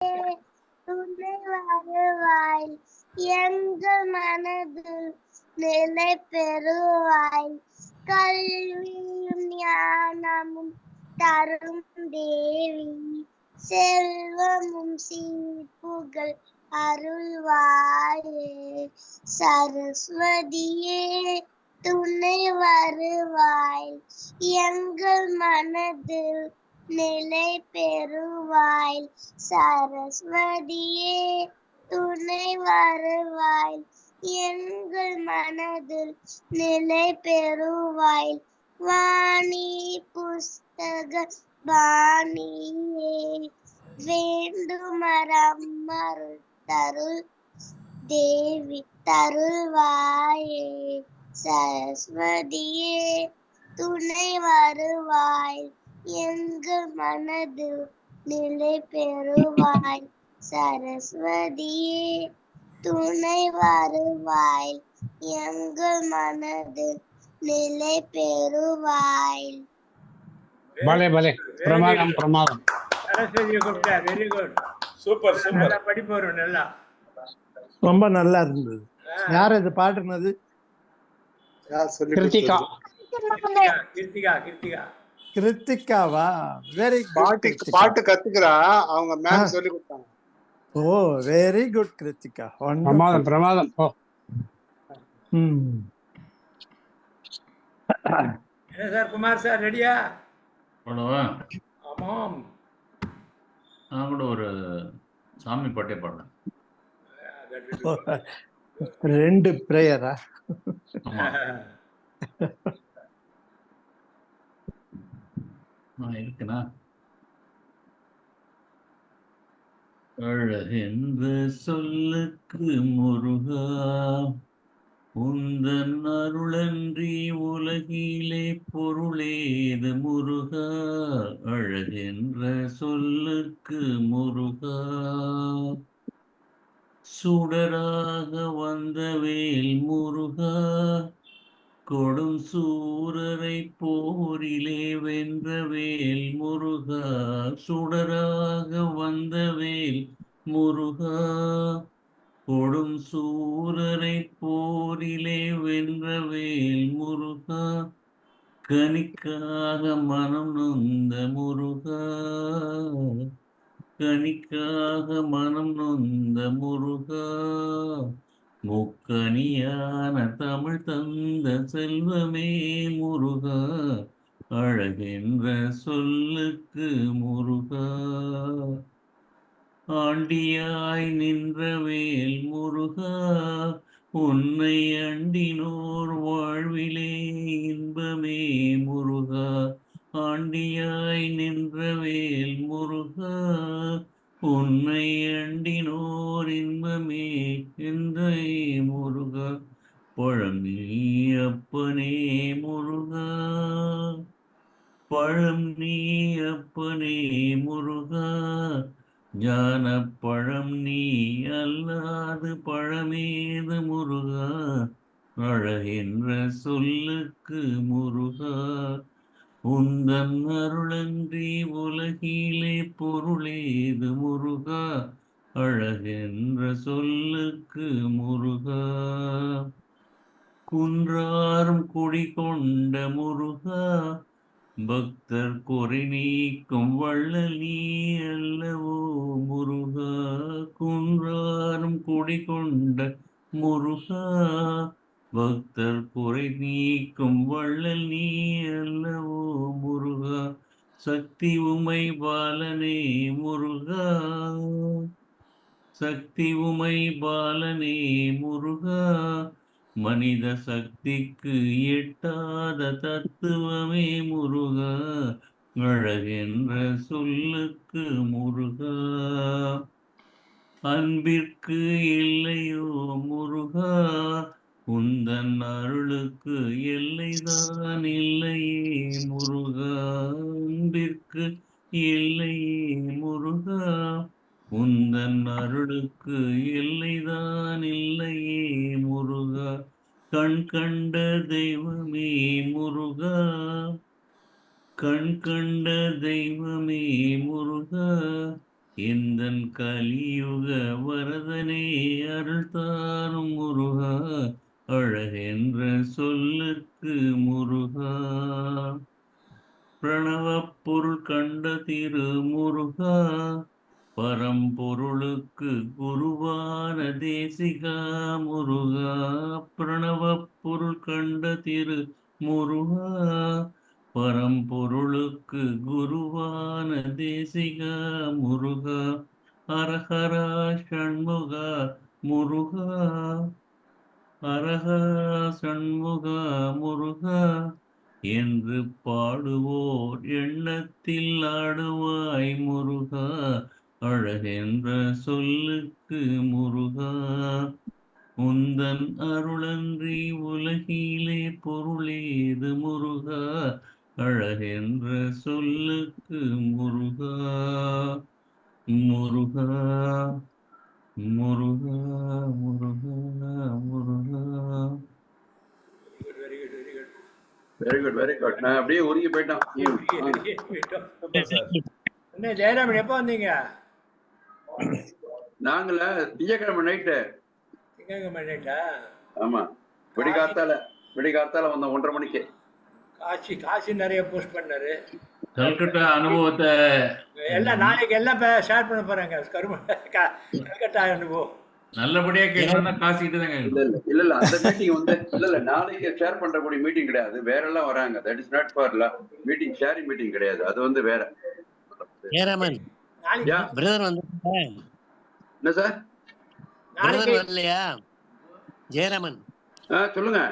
துணை வருவாய் எங்கள் மனதில் நிலை பெறுவாய் கல்வியும் ஞானமும் தரும் தேவி செல்வமும் சீர்ப்புகள் அருள்வாயே சரஸ்வதியே துணை வருவாய் எங்கள் மனதில் நிலை பெறுவாய் சரஸ்வதியே துணை வருவாய் எங்கள் மனதில் நிலை பெறுவாய் வாணி புஸ்தக பாணியே வேண்டுமரம் மறுத்தருள் தேவி தருள்வாயே சரஸ்வதியே துணை வருவாய் எங்கள் மனதில் நிலை பெறுவாய் சரஸ்வதியே துணை வருவாய் எங்கள் மனதில் நிலை பெறுவாய். பலே பலே, பிரமாதம் பிரமாதம். Very good, super super. படிப்பு வரும் நல்லா, ரொம்ப நல்லா இருந்தது. யார் இது பாடுனது? கிருத்திகா. கிருத்திகா கிருத்திகா கிருத்திகாவா? Very good. பாட்டு கத்துக்கிறா, அவங்க மேம் சொல்லி கொடுத்தாங்க. ஓ வெரி குட் கிருத்திகா, பிரமாதம் பிரமாதம். ஓ என்ன சார் குமார் சார் ரெடியா? பாடவா? ஆமாம், நான் கூட ஒரு சாமி பாட்டே பாடுறேன். 2 பிரேயரா? இருக்குண்ணா. அழகென்ற சொல்லுக்கு முருகா உந்தன் அருளன்றி உலகிலே பொருளேது முருகா. அழகென்ற சொல்லுக்கு முருகா சுடராக வந்த வேல் முருகா கொடும் சூரரை போரிலே வென்ற வேல் முருகா. சுடராக வந்த வேல் முருகா கொடும் சூரரை போரிலே வென்ற வேல் முருகா. கனிக்காக மனம் நொந்த முருகா கனிக்காக மனம் நொந்த முருகா. முக்கனியான தமிழ் தந்த செல்வமே முருகா. அழகென்ற சொல்லுக்கு முருகா. ஆண்டியாய் நின்ற வேல் முருகா உன்னை அண்டினோர் வாழ்விலே இன்பமே முருகா. ஆண்டியாய் நின்ற வேல் முருகா உன்னை அண்டினோர் இன்பமே என்றே முருகா. பழம் நீ அப்பனே முருகா பழம் நீ அப்பனே முருகா. ஞான பழம் நீ அல்லாது பழமேது முருகா. அழகென்ற சொல்லுக்கு முருகா உந்தன் அருளன்றி உலகிலே பொருளேது முருகா. அழகென்ற சொல்லுக்கு முருகா. குன்றாரும் குடி கொண்ட முருகா பக்தர் குறை நீக்கும் வள்ளல் நீ அல்லவோ முருகா. குன்றாரும் குடி கொண்ட முருகா பக்தர் குறை நீக்கும் வள்ளல் நீ அல்லவோ முருகா. சக்தி உமை பாலனே முருகா சக்தி உமை பாலனே முருகா. மனித சக்திக்கு எட்டாத தத்துவமே முருகா. அழகென்ற சொல்லுக்கு முருகா. அன்பிற்கு இல்லையோ முருகா உந்தன் அருளுக்கு எல்லைதான் இல்லையே முருகா. அன்பிற்கு இல்லையே முருகா உந்தன் அருளுக்கு எல்லைதான் இல்லையே முருகா. கண் கண்ட தெய்வமே முருகா கண் கண்ட தெய்வமே முருகா. எந்தன் கலியுக வரதனே அருள் தாரும் முருகா, அழகென்ற சொல்லுக்கு முருகா. பிரணவப் பொருள் கண்ட திரு முருகா, பரம்பொருளுக்கு குருவான தேசிகா முருகா. பிரணவப் பொருள் கண்ட திரு முருகா, பரம்பொருளுக்கு குருவான தேசிகா முருகா. அரஹரா ஷண்முகா முருகா, அரஹரா ஷண்முகா முருகா என்று பாடுவோர் எண்ணத்தில் ஆடுவாய் முருகா, அழகென்ற சொல்லுக்கு முருகா. உந்தன் அருளன்றி உலகிலே பொருளேது முருகா, அழகென்ற சொல்லுக்கு முருகா. முருகா முருகா முருகா முருகா. Very good very good very good very good. நான் அப்படியே உருகி போயிட்டான். என்ன ஜெயராமன் எப்போ வந்தீங்க? நாங்கள திங்கக்கிழமை நைட்டு. திங்கக்கிழமை நைட்டா? ஆமா, விடிகாத்தால வந்தோம் 1:30 மணிக்கு. காசி நிறைய போஸ்ட் பண்ணாரு. கல்கட்டா அனுபவத்தை எல்லாம் நாளைக்கு எல்லாம் ஷேர் பண்ண போறாங்க. கல்கட்டா அனுபவம் நல்லபடியா கேட்கணும்னா காசிட்டு தான் கேட்கணும். இல்ல அந்த மீட்டிங் வந்து இல்ல நாளைக்கு ஷேர் பண்றக்கூடிய மீட்டிங் கிடையாது, வேற எல்லாம் வராங்க. That is not for meeting, sharing meeting கிடையாது, அது வந்து வேற. ஜெயராமன் பிரதர் வந்துட்டாங்க. என்ன சார் பிரதர் வரலையா? ஜெயராமன் சொல்லுங்க.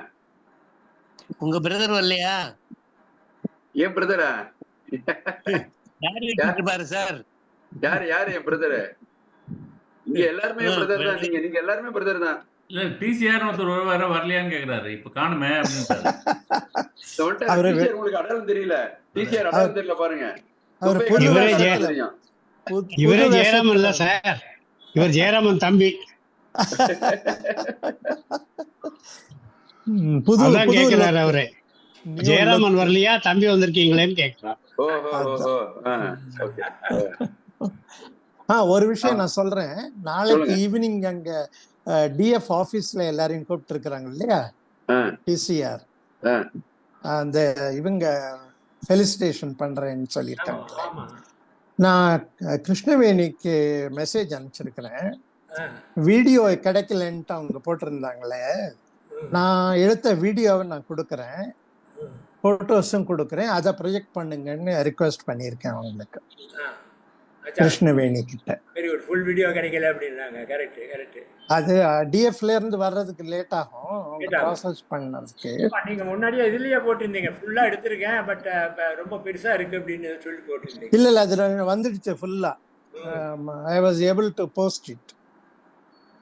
உங்க பிரதர் வரலையா? ஏன் பிரதரா? பாரு சார், யாரு என் பிரதரு? இங்க எல்லாருமே பிரதர் தான். நீங்க எல்லாருமே பிரதர் தான். இல்ல டிசிஆர் ஒருத்தர் வர வரலையான்னு கேக்குறாரு. இப்ப காணுமே அப்படின்னு. உங்களுக்கு அடையாளம் தெரியல? டிசிஆர் அடையாளம் தெரியல பாருங்க. இவரே ஜெயராமன் இல்ல சார், இவர் ஜெயராமன் தம்பி. கேக்குறாரு அவரு, ஜெயராமன் வரலையா தம்பி வந்திருக்கீங்களேன்னு கேக்குறாரு. ஒரு விஷயம் நான் சொல்றேன். நாளைக்கு ஈவினிங் அங்க டிஎஃப் ஆபீஸ்ல எல்லாரையும் கூப்பிட்டு இருக்கிறாங்க இல்லையா, டிசிஆர். அந்த இவங்க ஃபெலிசிட்டேஷன் பண்றேன்னு சொல்லியிருக்காங்க. நான் கிருஷ்ணவேணிக்கு மெசேஜ் அனுப்பிச்சிருக்கிறேன். வீடியோ கிடைக்கலன்ட்டு அவங்க போட்டிருந்தாங்களே, நான் எடுத்த வீடியோவை நான் கொடுக்குறேன், போட்டோஸும் கொடுக்குறேன், அதை ப்ரொஜெக்ட் பண்ணுங்கன்னு ரிக்வெஸ்ட் பண்ணியிருக்கேன் அவங்களுக்கு, கிருஷ்ணவேணி கிட்ட. ஃபுல் வீடியோ கிடைக்கல அப்படின்னாங்க. Correct correct. அது டிஎஃப்ல இருந்து வர்றதுக்கு லேட் ஆகும் ப்ராசஸ் பண்ணதுக்கு. நீங்க முன்னாடியே இதுலயே போட்டிருந்தீங்க, ஃபுல்லா எடுத்திருக்கேன் பட் ரொம்ப பெருசா இருக்கு அப்படின்னு சொல்லி போட்டிருந்தீங்க. இல்ல அது வந்துடுச்சு ஃபுல்லா. I was able to post it.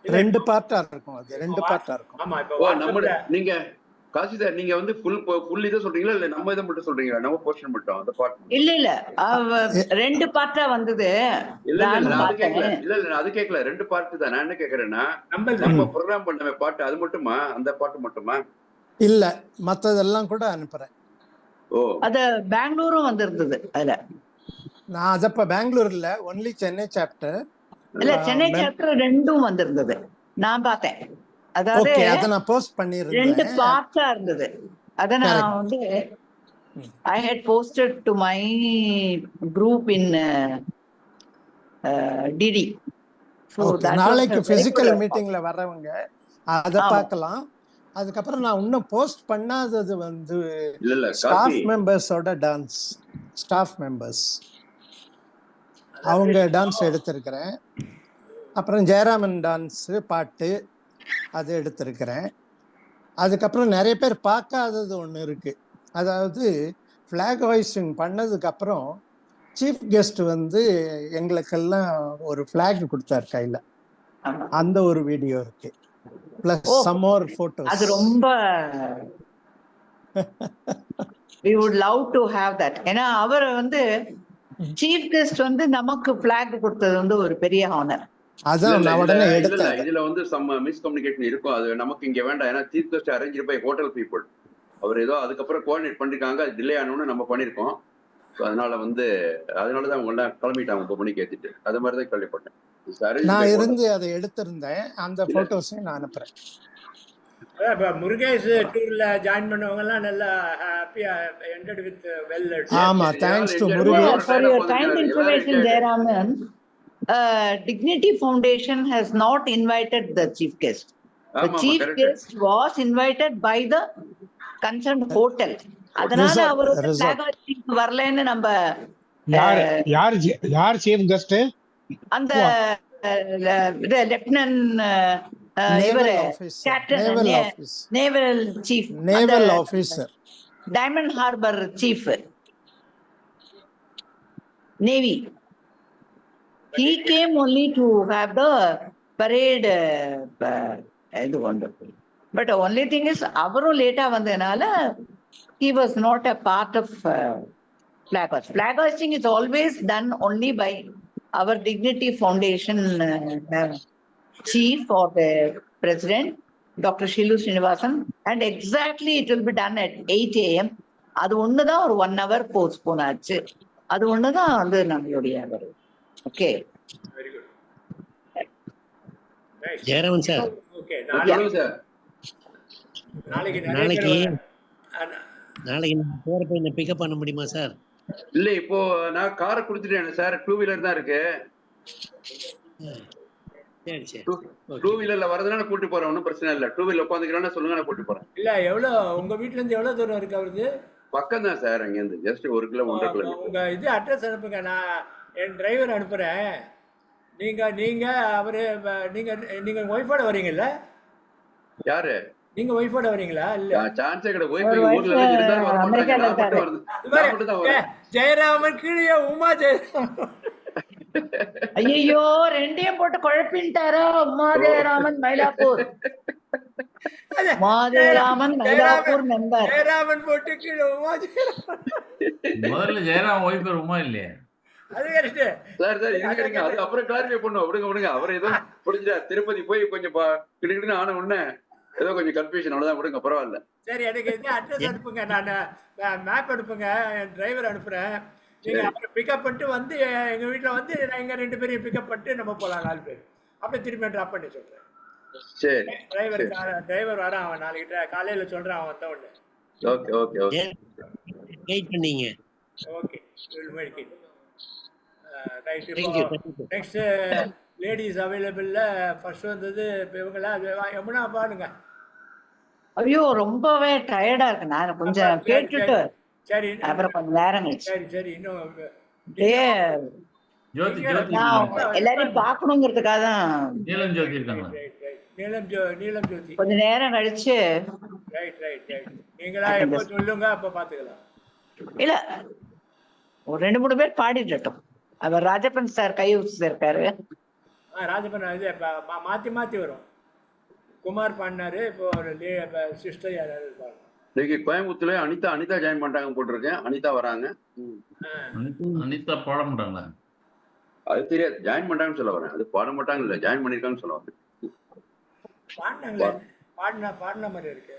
2 பார்ட்டா இருக்கும், அது 2 பார்ட்டா இருக்கும். ஆமா, இப்போ நீங்க காசி சார் நீங்க வந்து ஃபுல் இத சொல்றீங்களா இல்ல நம்ம இத மட்டும் சொல்றீங்களா? நம்ம போர்ஷன் மட்டும் அந்த பார்ட்? இல்ல 2 பார்ட்டா வந்தது. இல்ல அது கேக்கல 2 பார்ட் தான். நான் என்ன கேக்குறேன்னா, நம்ம ப்ரோகிராம் பண்ணவே பார்ட் அது மட்டுமா? அந்த பார்ட் மட்டுமா? இல்ல மத்ததெல்லாம் கூட அனுப்புறேன். அது பெங்களூரும் வந்திருந்தது. அதுல நான் அதப்ப பெங்களூர் இல்ல, ஒன்லி சென்னை சாப்டர். இல்ல சென்னை சாப்டர் 2ம் வந்திருந்தது, நான் பார்த்தேன். அதாவது அத நான் போஸ்ட் பண்ணிருந்தேன். 2 பார்ட்டா இருந்தது. அத நான் வந்து I had posted to my group in DD. So நாளைக்கு பிசிக்கல் மீட்டிங்ல வரவங்க அத பார்க்கலாம். அதுக்கப்புறம் நான் இன்னும் போஸ்ட் பண்ணாதது வந்து ஸ்டாஃப் மெம்பர்ஸோட டான்ஸ், ஸ்டாஃப் மெம்பர்ஸ் அவங்க டான்ஸ் எடுத்திருக்கிறேன். அப்புறம் ஜெயராமன் டான்ஸ் பாட்டு அது எடுத்திருக்கிறேன். அதுக்கப்புறம் நிறைய பேர் பார்க்காதது ஒன்று இருக்கு. அதாவது ஃபிளாக் ஹாய்ஸ்டிங் பண்ணதுக்கு அப்புறம் சீஃப் கெஸ்ட் வந்து எங்களுக்கெல்லாம் ஒரு ஃபிளாக் கொடுத்தாரு கையில. அந்த ஒரு வீடியோ இருக்கு, பிளஸ் சம் மோர் போட்டோஸ். அது ரொம்ப we would love to have that. ஏன்னா அவர் வந்து சீஃப் கெஸ்ட் வந்து நமக்கு ஃபிளாக் கொடுத்தது வந்து ஒரு பெரிய ஹானர். அதான் நான் உடனே எடுத்தேன். இதுல வந்து சம் மிஸ்கம்யூனிகேஷன் இருக்கும், அது நமக்கு இங்க வேண்டாம். ஏன்னா chief guest arrange by hotel people. அவர் ஏதோ அதுக்கப்புறம் கோஆர்டினேட் பண்ணிருக்காங்க, அது டிலே ஆனோன்னு நம்ம பண்ணிருக்கோம். அதனால அதனாலதான் அவங்க கிளம்பிட்டாங்க 9 மணிக்கு ஏத்திட்டு. அது மாதிரிதான் கேள்விப்பட்டேன். நான் இருந்து அதை எடுத்திருந்தேன். அந்த போட்டோஸையும் நான் அனுப்புறேன். முருகேஷ் டூர்ல ஜாயின் பண்ணவங்க எல்லாம் நல்லா ஹாப்பியா எண்டட் வித் வெல். ஆமா, thanks to Murugesh. For your kind information, Jayaraman, Dignity Foundation has not invited the chief guest. The chief guest was invited by the concerned hotel. அதனால அவரோட flag hosting வரலன்னு நம்ம யார் சீஃப் கெஸ்ட்? அந்த lieutenant naval chief, naval officer, diamond harbour chief, navy. He came only to have the parade. It wonderful. But the only thing is, avaru later vandanaala he was not a part of flag hosting. Flag hosting is always done only by our Dignity Foundation chief or the president, Dr. Shilu Srinivasan, and exactly it will be done at 8 a.m. அது ஒண்ணுதான் ஒரு 1 hour postpone ஆச்சு. அது ஒண்ணுதான் வந்து நம்மளுடைய okay. Very good. Jayaraman sir, okay. நாளைக்கு போறப்ப என்ன பிக்கப் பண்ண முடியுமா சார்? இல்ல, இப்போ நான் காரை கொடுத்துட்டேன் சார். 2 வீலர் தான் இருக்கு. சரி சரி. 2 வீலர்ல வரதுனால கூட்டி போறேன், ஒன்றும் பிரச்சனை இல்லை. 2 வீலர் உட்காந்துக்கிறேன்னா சொல்லுங்க, நான் கூட்டி போறேன். இல்ல, எவ்வளவு உங்க வீட்டுல இருந்து எவ்வளவு தூரம் இருக்கு அவருக்கு? பக்கம் தான் சார், அங்க இருந்து ஜஸ்ட் 1 கிலோ 1.5 கிலோ. உங்க இது அட்ரஸ் அனுப்புங்க, நான் என் டிரைவர் அனுப்புறேன். நீங்க அவரு நீங்க ஒய்ஃபோட வரீங்கல்ல? யாரு? நீங்க ஒய்ஃபோட வரீங்களா? இல்ல, சான்ஸே கிடையாது. ஒய்ஃப் ஊர்ல இருந்தாலும் வர மாட்டாங்க. நான் மட்டும் தான் வரேன். ஜெயராமன் கீழே உமா ஜெயராமன். ஐயோ, ரெண்டையும் போட்டு குழப்பிட்டாரா? உமா ஜெயராமன் மயிலாப்பூர், மாதேராமன் மயிலாப்பூர் மெம்பர். ஜெயராமன் போட்டு கீழே உமா ஜெயராமன். முதல்ல ஜெயராமன் ஒய்ஃப் உமா இல்லையே? அது கரெக்ட் சார். அது அப்புறம் கிளாரிஃபை பண்ணுவோம். விடுங்க. அவர் ஏதோ புரிஞ்சா திருப்பதி போய் கொஞ்சம் கிடுக்கிடுன்னு ஆன உடனே ஏதோ கொஞ்சம் கன்ஃபியூஷன், அவ்வளவுதான். விடுங்க, பரவாயில்ல. சரி, எனக்கு அட்ரஸ் அனுப்புங்க, நான் மேப் அனுப்புங்க, என் டிரைவர் அனுப்புறேன். நீங்க அவரை பிக்கப் பண்ணிட்டு வந்து எங்க வீட்டுல வந்து எங்க 2 பேரையும் பிக்கப் பண்ணிட்டு நம்ம போலாம் 4 பேர். அப்படியே திரும்பி டிராப் பண்ணி சொல்றேன். சரி, டிரைவர் வரான், அவன் நாளைக்கு காலையில சொல்றான், அவன் வந்த உடனே. Okay okay okay. வெயிட் பண்ணீங்க. ஓகே, நெக்ஸ்ட் லேடிஸ் அவைலபிள்ல ஃபர்ஸ்ட் வந்தது இவங்களா? யமுனா பாருங்க. ஐயோ, ரொம்பவே டயர்டா இருக்கு. நான் கொஞ்சம் கேட்டுட்டு சரி, அப்புறம் கொஞ்சம் நேரம் கழிச்சு. சரி இன்னும் எல்லாரையும் பாக்கணுங்கிறதுக்காக தான். நீலம் ஜோதி இருக்காங்க. நீலம் ஜோதி கொஞ்ச நேரம் கழிச்சு. ரைட். நீங்களா எப்ப சொல்லுங்க, அப்ப பாத்துக்கலாம். இல்ல, ஒரு 2-3 பேர் பாடிட்டோம். அவர் ராஜப்பன் சார் கை வச்சிருக்காரு. ராஜப்பன் இது மாத்தி வரும். குமார் பாடினாரு. இப்போ சிஸ்டர் யாராவது பாருங்க. இன்னைக்கு கோயம்புத்தூர்ல அனிதா ஜாயின் பண்ணிட்டாங்க போட்டிருக்கேன். அனிதா வராங்க. அனிதா பாட மாட்டாங்களா? அது தெரியாது. ஜாயின் பண்ணிட்டாங்கன்னு சொல்ல வரேன். அது பாட மாட்டாங்க, இல்ல ஜாயின் பண்ணிருக்காங்கன்னு சொல்ல வரேன். பாடின மாதிரி இருக்கு.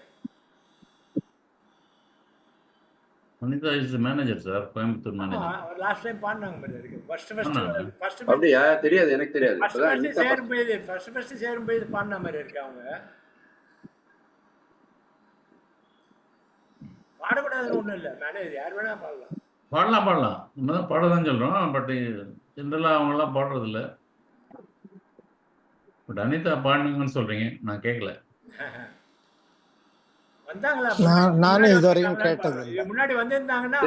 Anita is manager sir, Coimbatore manager. Last time பாடினாங்க மாதிரி இருக்கு. ஃபர்ஸ்ட் அப்படியா? தெரியாது, எனக்கு தெரியாது. ஃபர்ஸ்ட் சேரும்போது பாடின மாதிரி இருக்கு. அவங்க பாடக்கூடாதுன்னு ஒண்ணும் இல்ல, மேனேஜர் யார் வேணா பாடலாம். நம்ம தான் பாடதான் சொல்றோம். பட் ஜென்ரலா அவங்க எல்லாம் பாடுறது இல்ல. பட் அனிதா பாடுங்கன்னு சொல்றீங்க, நான் கேட்கல. நானும் இதுவரையும் கேட்டது முன்னாடி வந்திருந்தாங்கன்னா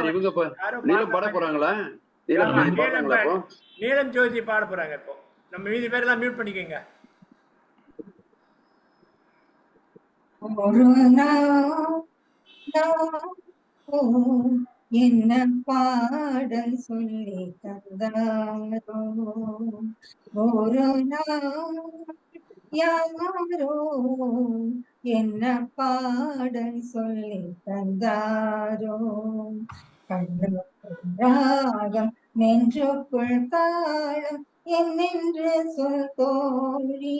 நீலம் பாட போறாங்களா? நீலம் ஜோதி பாட போறாங்க. இப்போ நம்ம மீதி பேரெல்லாம் மியூட் பண்ணிக்கோங்க. என்ன பாடல் சொல்லி தந்தாரோ ஒரு நாள் யாரோ, என்ன பாடல் சொல்லி தந்தாரோ, கண்ணுக்குள் நெஞ்சுக்குள் தாளம் என்னென்று சொல் தோழி,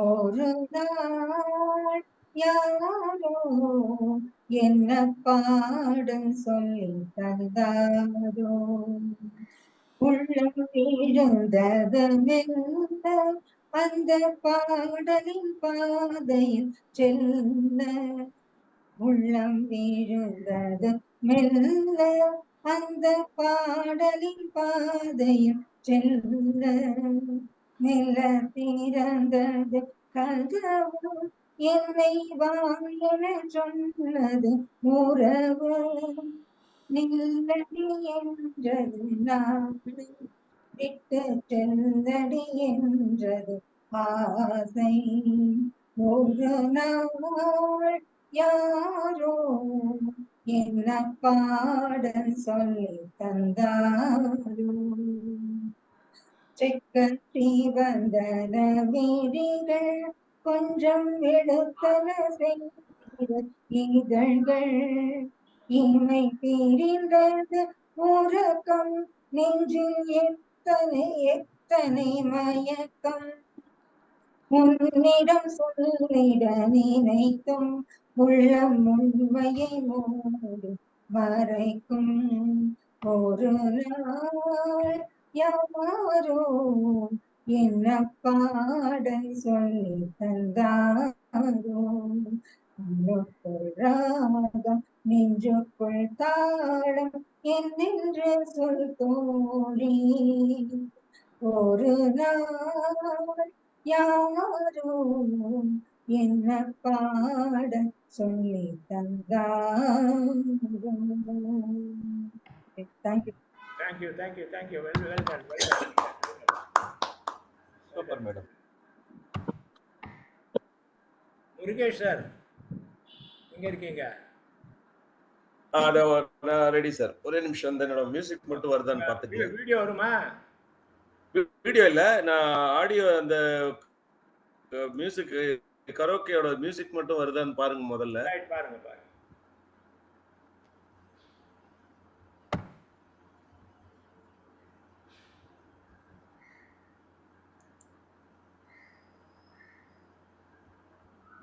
ஒரு நாள் யாரோ என்ன பாடம் சொல்லி தந்தாரோ உள்ளம் வீழ்ந்தது மெல்ல அந்த பாடலின் பாதையில் செல்ல உள்ளம் வீழ்ந்தது மெல்ல அந்த பாடலின் பாதையில் செல்ல மெல்ல திறந்தது கதவு என்னை வாழ சொன்னது உறவு நில்லடி என்றது நாளை விட்டு செல்லடி என்றது ஆசை ஒரு நாள் யாரோ என்ன பாடம் சொல்லி தந்தாரோ செக்கற்றி வந்தன வீடிகள் கொஞ்சம் எடுத்தன செய்த இதழ்கள் இமை பிரிந்தது உறக்கம் நெஞ்சில் எத்தனை எத்தனை மயக்கம் உன்னிடம் சொல்லிட நினைத்தும் உள்ளம் உண்மையை மூடி மறைக்கும் ஒரு நாள் யாரோ என்ன பாடம் சொல்லி தந்தாரோ உள்ளுக்குள் ராகம் நெஞ்சுக்குள் தாளம் என்னென்று சொல் தோழி ஒரு நாள் யாரோ என்ன பாடம் சொல்லி தந்தாரோ. Thank you thank you thank you thank you well well done well done. Super madam. Murugesh sir எங்க இருக்கீங்க? நான் ரெடி சார். ஒரே நிமிஷம் வந்து என்னோட மியூசிக் மட்டும் வருதான்னு பார்த்துட்டு. வீடியோ வருமா? வீடியோ இல்ல, நான் ஆடியோ அந்த மியூசிக் கரோக்கேயோட மியூசிக் மட்டும் வருதான்னு பாருங்க முதல்ல. ரைட், பாருங்க பாருங்க.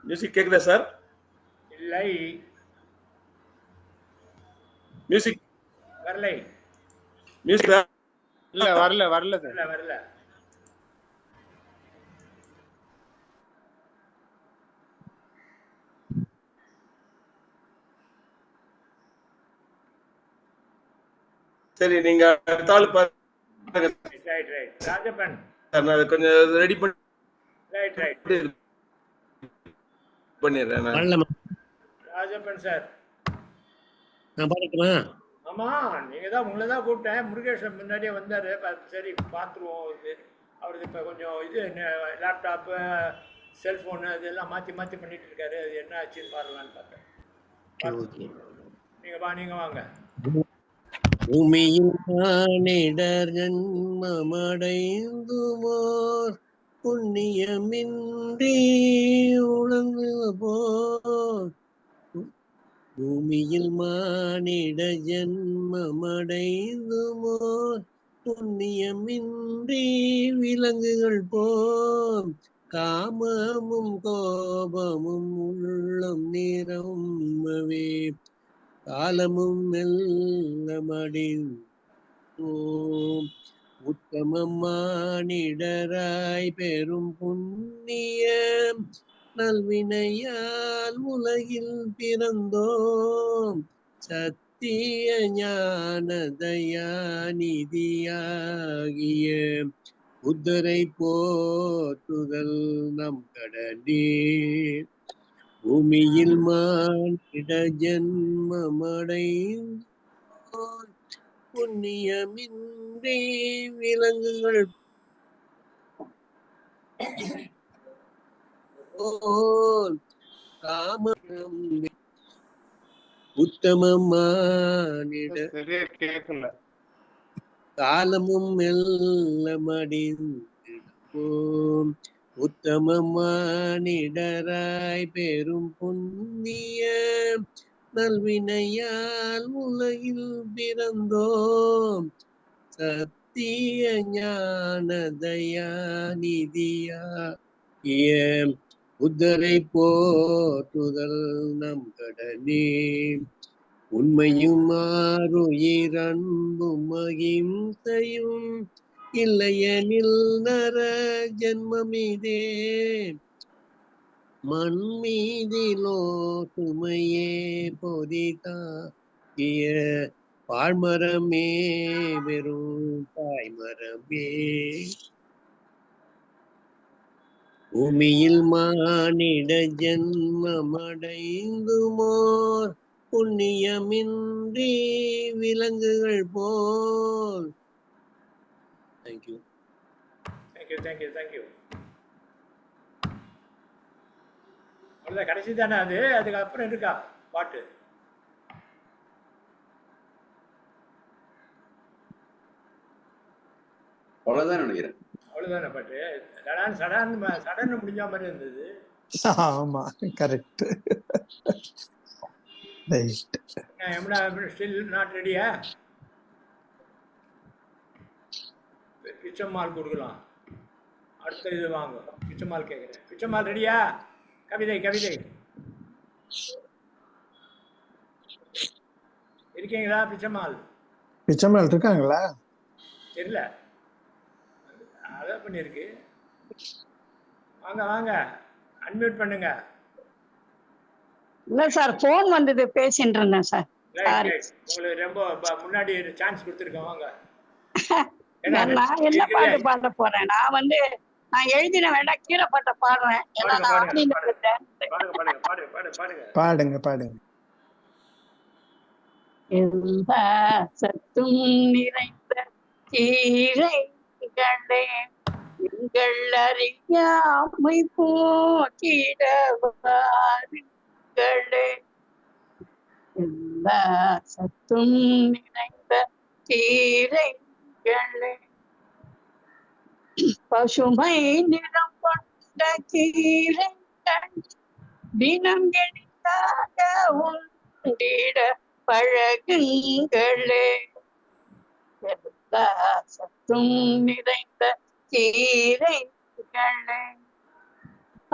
மியூசிக் கேக்குதா சார்? இல்லை, மியூசிக் வரலை. மியூசிக் இல்ல வரல வரல சார். வரல வரல. சரி, நீங்க தாள் பாருங்க. Right right. ராஜப்பன் நான் கொஞ்சம் ரெடி பண்ணி ரைட் ரைட் பண்ணிடுறேன் நான். வரல ராஜப்பன் சார். நான் பாடட்டுமா? ஆமா, நீங்க தான் உங்களை தான் கூப்பிட்டேன். முருகேஷன் முன்னாடியே வந்தாரு. சரி பார்த்துருவோம். அவருக்கு இப்போ கொஞ்சம் இது லேப்டாப்பு செல்ஃபோனு இதெல்லாம் மாற்றி மாற்றி பண்ணிட்டு இருக்காரு. அது என்ன ஆச்சுன்னு பாருங்களான்னு பார்த்தேன். நீங்க வாங்க. பூமியில் மானிடர் ஜன்மமடைந்துமோர் புண்ணியமின்றி உழந்து போர். பூமியில் மானிட ஜன்மமடைந்துமோர் புண்ணியமின்றி விலங்குகள் போம். காமமும் கோபமும் உள்ளம் நிரம்பவே காலமும் மெல்ல மடிந்தோம். உத்தமம் மானிடராய் பெரும் புண்ணியம் நல்வினையால் உலகில் பிறந்தோம். சத்திய ஞான தயாநிதியாகிய புத்தரை போற்றுதல் நம் கடனே. பூமியில் மானிட ஜன்மமடைந்தோர் புண்ணியமின்றி விலங்குகள் போல் காமம் உத்தமம் மானிட சரியா கேட்கல. காலமும் மெல்ல மடிந்திடுவோம். உத்தம மானிடராய் பெரும் புண்ணிய நல்வினையால் உலகில் பிறந்தோம். சத்திய ஞான தயாநிதியாகிய புத்தரை போற்றுதல் நம் கடனே. உண்மையும் ஆருயிர் அன்பும் அகிம்சையும் இல்லையெனில் நர ஜன்மமிதே. மண் மீதிலோ சுமையே பொதிதாகிய பாழ்மரமே வெறும் தாய்மரமே. பூமியில் மானிட ஜன்மமடைந்துமோர் புண்ணியமின்றி விலங்குகள் போல். தேங்க்யூ. Thank you thank you thank you. அவ்வளோதான், கடைசி தானே அது? அதுக்கப்புறம் இருக்கா பாட்டு? அவ்வளவுதான் நினைக்கிறேன். அவ்வளோதானே பாட்டு? சடன் முடிஞ்ச மாதிரி இருந்தது. ஆமா, correct. Right. Yamuna still not ரெடியா? பிச்சம்மாள் கொடுக்கலாம். அடுத்த இது வாங்க, பிச்சம்மாள் கேட்குறேன். பிச்சம்மாள் ரெடியா? கவிதை கவிதை இருக்கீங்களா? பிச்சம்மாள் பிச்சம்மாள் இருக்காங்களா? தெரியல, அதான் பண்ணியிருக்கு. வாங்க வாங்க, அன்மியூட் பண்ணுங்க. இல்ல சார், போன் வந்தது, பேசிட்டு இருந்தேன் சார். உங்களுக்கு ரொம்ப முன்னாடி சான்ஸ் கொடுத்துருக்கேன், வாங்க. நான் என்ன பாட்டு பாட போறேன்? நான் எழுதின வேண்டாம், கீழே பாட்ட பாடுறேன். பாடுங்க பாடுங்க. எல்லா சத்தும் நிறைந்த கீரைகளே, எங்கள் அறியாமை போக்கிடவாருங்களே. எல்லா சத்தும் நிறைந்த கீரைகளே, பசுமை நிறம் கொண்ட கீரைகள் தினம் எளிதாக உண்டிட பழகுங்களே. எல்லா சத்தும் நிறைந்த கீரைகளே,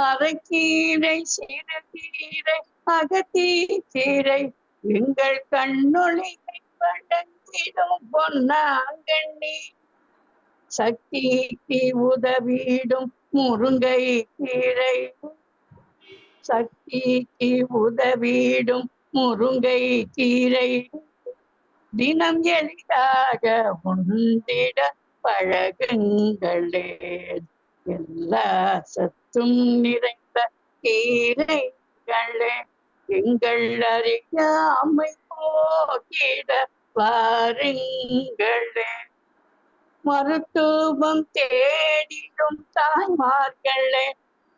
அரைக்கீரை, சிறுகீரை, அகத்தீரை, எங்கள் கண்ணொளியை வழங்கிடும் பொன்னாங்கண்ணி. சக்திக்கு உதவிடும் முருங்கை கீரை, சக்திக்கு உதவிடும் முருங்கை கீரை, தினம் எளிதாக உண்டிட பழகுங்களே. எல்லா சத்தும் நிறைந்த கீரைகளே, எங்கள் அறியாமை போக்கிட வாருங்களே. மருத்துவம் தேடிடும் தாய்மார்களே,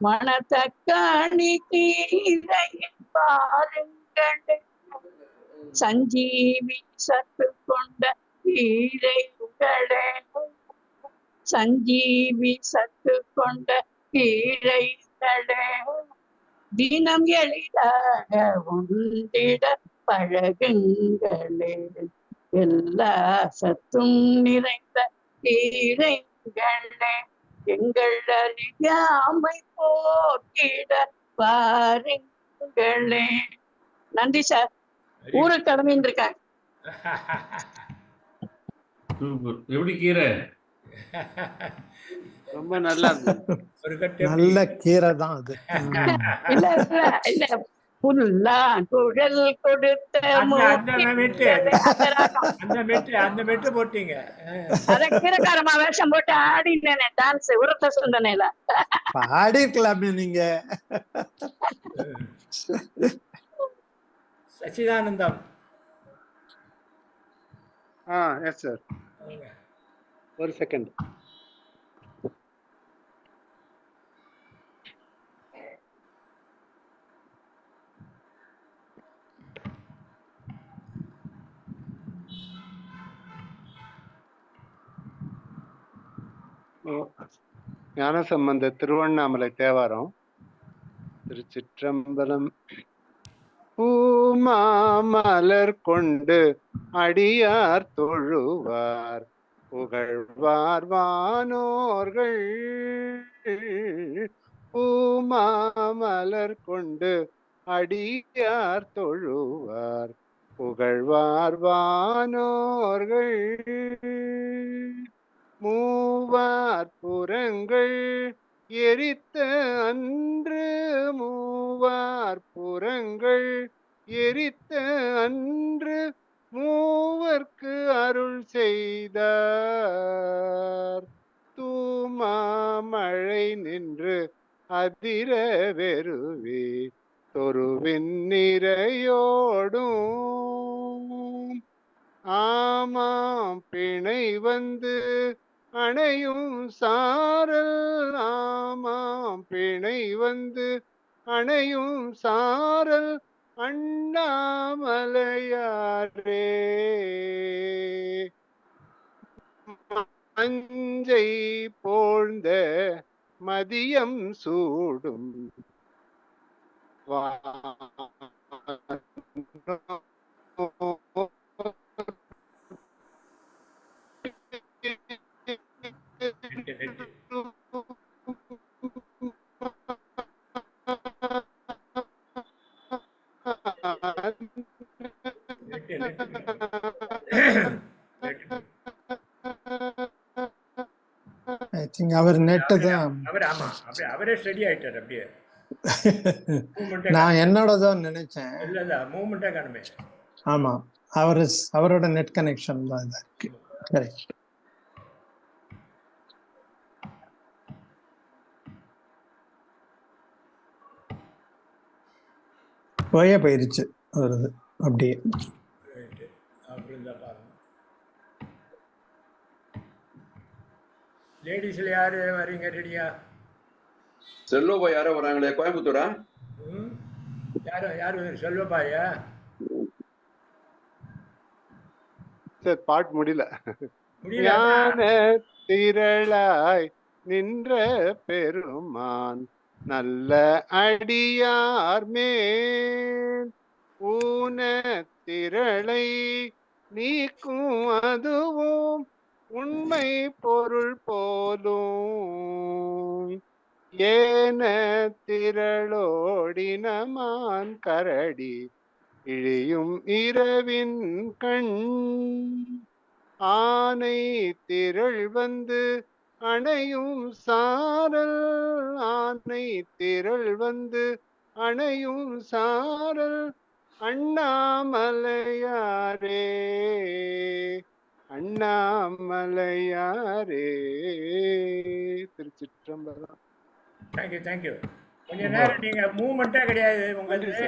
மணத்தக்காளி கீரையை பாருங்களே. சஞ்சீவி சத்து கொண்ட கீரைகளே, சஞ்சீவி சத்து கொண்ட கீரைகளே, தினம் எளிதாக உண்டிட பழகுங்களே. எல்லா சத்தும் நிறைந்த கீரைகளே, எங்கள் அறியாமை போக்கிட பாருங்களே. நன்றி சார். ஊருக்கு கிளம்பின்னு இருக்காங்க. எப்படி கீரை? ரொம்ப நல்லா நல்ல கீரை தான் அது. இல்ல இல்ல இல்ல, புல்லா குழல் கொடுத்த அந்த மெட்டு போட்டீங்க. அத கீரைக்காரமா வேஷம் போட்டு ஆடினேனே டான்ஸ் உரத்த சுந்தனையில. பாடி இருக்கலாமே நீங்க. சச்சிதானந்தம். எஸ் சார், ஒரு செகண்ட். ஞானசம்பந்த திருவண்ணாமலை தேவாரம். திருச்சிற்றம்பலம். பூமாமலர் கொண்டு அடியார் தொழுவார் புகழ்வார் வானோர்கள், பூமாமலர் கொண்டு அடியார் தொழுவார் புகழ்வார் வானோர்கள் மூவார் புறங்கள் எரித்த அன்று மூவார் புறங்கள் எரித்த அன்று மூவர்க்கு அருள் செய்தார் தூமாமழை நின்று அதிர வெறுவே தொருவின் நிறையோடும் ஆமாம் பிணை வந்து அணையும் சாரல் ஆமாம் பிணை வந்து அணையும் சாரல் அண்ணாமலையாரே மஞ்சை போழ்ந்த மதியம் சூடும் ஐ திங்க் அவர் நெட்டு தான். அவரே ஸ்டடி ஆயிட்டார் அப்படியே. நான் என்னோடதான் நினைச்சேன். இல்ல மூவ்மெண்டே காணுமே. ஆமா, அவரோட நெட் கனெக்ஷன் தான் இதா இருக்கு. கரெக்ட். போயிருச்சு வருது அப்படியே. லேடிஸ்ல யாரு வரீங்க ரெடியா? செல்வபாய் யாரோ வராங்களே, கோயம்புத்தூரா? யாரு செல்வபாயா? சார் பாட்டு முடியல. ஞான திரளாய் நின்ற பெருமான் நல்ல அடியார் மேல் ஊன திரளை நீக்கும் அதுவும் உண்மை பொருள் போலும் ஏன திரளோடினமான் கரடி இழியும் இரவின் கண் ஆனை திரள் வந்து அணையும் சாரல் ஆனை திரள் வந்து அணையும் சாரல் அண்ணாமலையாரே அண்ணாமலையாரே. திருச்சிற்றம்பலம். தேங்க்யூ. கொஞ்ச நேரம் நீங்க மூவ்மெண்டே கிடையாது உங்களுக்கு.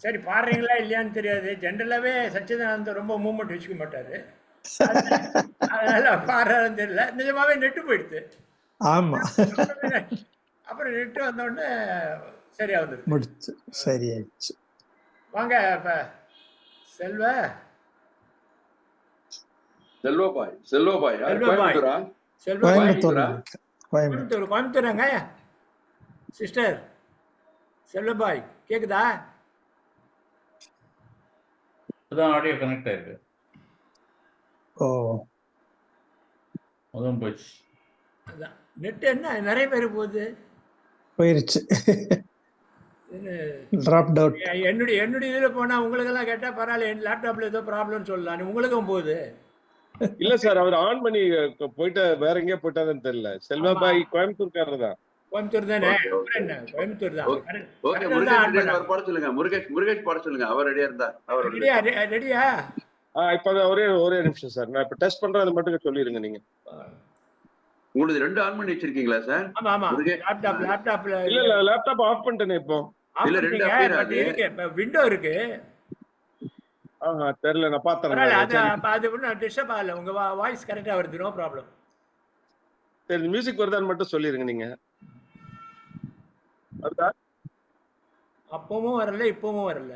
சரி, பாடுறீங்களா இல்லையான்னு தெரியாது. ஜென்ரலாவே சச்சிதானந்த ரொம்ப மூவ்மெண்ட் வச்சுக்க மாட்டாரு, அதனால பாடுறாருன்னு தெரியல. நிஜமாவே நெட்டு போயிடுது. ஆமா, அப்புறம் நெட்டு வந்தோடனே சரியா வந்துருச்சு, முடிச்சு சரியாயிடுச்சு. வாங்க இப்ப கோயம்புத்தூராங்க சிஸ்டர் செல்வபாய் கேக்குதா? அதான் ஆடியோ கனெக்ட் ஆயிருக்கு. ஓ, அதான் போச்சு. நெட் என்ன நிறைய பேர் போயிருச்சு. Draft out. என்னுடைய இதுல போனா உங்களுக்கெல்லாம் கேட்டா பரவாயில்ல, என் லேப்டாப்ல ஏதோ ப்ராப்ளம் சொல்லலாம், உங்களுக்கும் போகுது. இல்ல சார், அவர் ஆன் பண்ணி போயிட்டு வேற எங்கேயோ போயிட்டாருன்னு தெரியல. செல்வபாய் கோயம்புத்தூர்காரர் தான். கோயம்புத்தூர் தானே? கோயம்புத்தூர் தான். பாட சொல்லுங்க, முருகேஷ் பாட சொல்லுங்க. அவர் ரெடியா இருந்தா. அவர் ரெடியா? இப்ப ஒரே நிமிஷம் சார், நான் இப்ப டெஸ்ட் பண்றேன், அது மட்டும் சொல்லிருங்க. நீங்க உங்களுக்கு 2 ஆன் பண்ணி வச்சிருக்கீங்களா சார்? ஆமா ஆமா, லேப்டாப்ல இல்ல லேப்டாப் ஆஃப் பண்ணிட்டேனே இப்போ. இல்ல 2 இருக்கு, விண்டோ இருக்கு. தெரியல, நான் பார்த்தறேன். அது ஒண்ணும் டிஸ்டர்ப் ஆகல, உங்க வாய்ஸ் கரெக்ட்டா வருது, நோ ப்ராப்ளம். சரி, மியூசிக் வருதான்னு மட்டும் சொல்லிருங்க. நீங்க வருதா? அப்பவும் வரல, இப்பவும் வரல.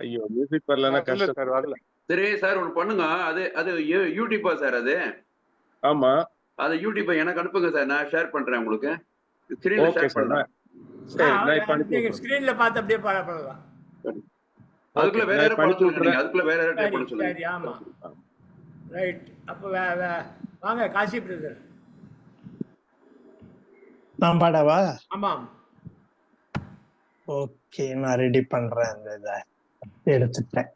ஐயோ, மியூசிக் வரலனா கஷ்டம் சார். வரல. சரி சார், ஒன்னு பண்ணுங்க. அது யூடியூபா சார்? அது ஆமா, அது யூடியூப் எனக்கு அனுப்புங்க சார், நான் ஷேர் பண்றேன் உங்களுக்கு. ஸ்கிரீன்ல ஷேர் பண்றேன். சரி, நான் இப்ப நீங்க ஸ்கிரீன்ல பார்த்து அப்படியே பண்ணலாம். அதுக்குள்ள வேற யாரை பண்ண சொல்றீங்க? அதுக்குள்ள வேற யாரை டைப் பண்ண சொல்றீங்க? சரி, ஆமா, ரைட். அப்ப வாங்க காசி பிரதர். நான் பாடவா? ஆமாம். ஓகே, நான் ரெடி பண்றேன். அந்த இதை எடுத்துட்டேன்.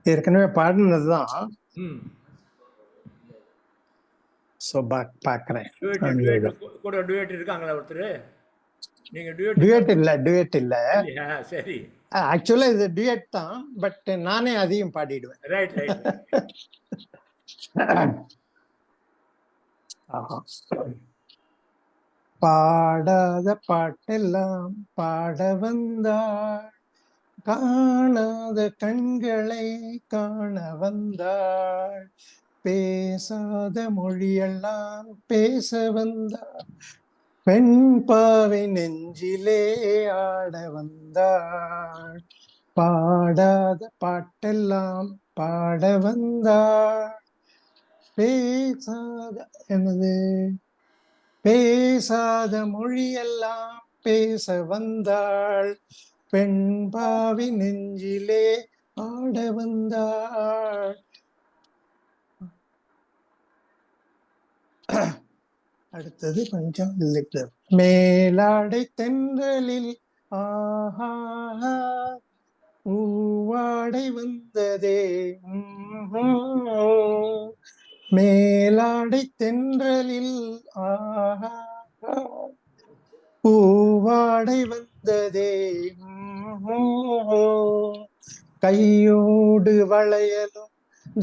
ஏற்கனவே பாடினதுதான். ஸோ பாக்குறேன். கூட டுயட் இருக்காங்களா ஒருத்தர்? நீங்க டுயட் இல்ல. சரி, ஆக்சுவலா இது டுயட் தான், பட் நானே அதையும் பாடிடுவேன். ரைட். பாடாத பாட்டெல்லாம் பாட வந்தாள், காணாத கண்களை காண வந்தாள், பேசாத மொழியெல்லாம் பேச வந்தாள், பெண் பாவை நெஞ்சிலே ஆட வந்தாள், பாடாத பாட்டெல்லாம் பாட வந்தாள், பேசாத மொழியெல்லாம் பேச வந்தாள், பெண் பாவி நெஞ்சிலே ஆட வந்தாள். அடுத்தது கொஞ்சம் மேலாடை தென்றலில் ஆஹா பூவாடை வந்ததே, மேலாடை தென்றலில் ஆஹா பூவாடை வந்ததே, கையோடு வளையலும்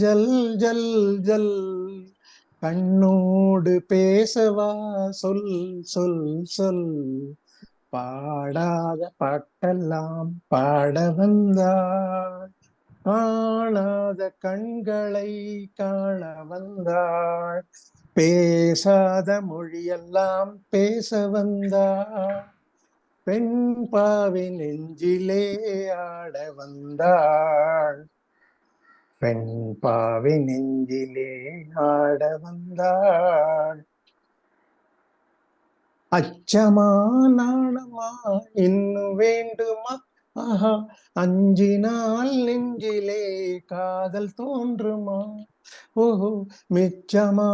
ஜல் ஜல் ஜல், கண்ணோடு பேசவா சொல் சொல் சொல், பாடாத பாட்டெல்லாம் பாட வந்தாள், காணாத கண்களை காண வந்தாள், பேசாத மொழியெல்லாம் பேச வந்தாள், பெண் பாவி நெஞ்சிலே ஆட வந்தாள், பெண் பாவி நெஞ்சிலே ஆட வந்தாள். அச்சமா நாணமா இன்னும் வேண்டுமா, ஆஹா அஞ்சினால் நெஞ்சிலே காதல் தோன்றுமா, ஓஹோ மிச்சமா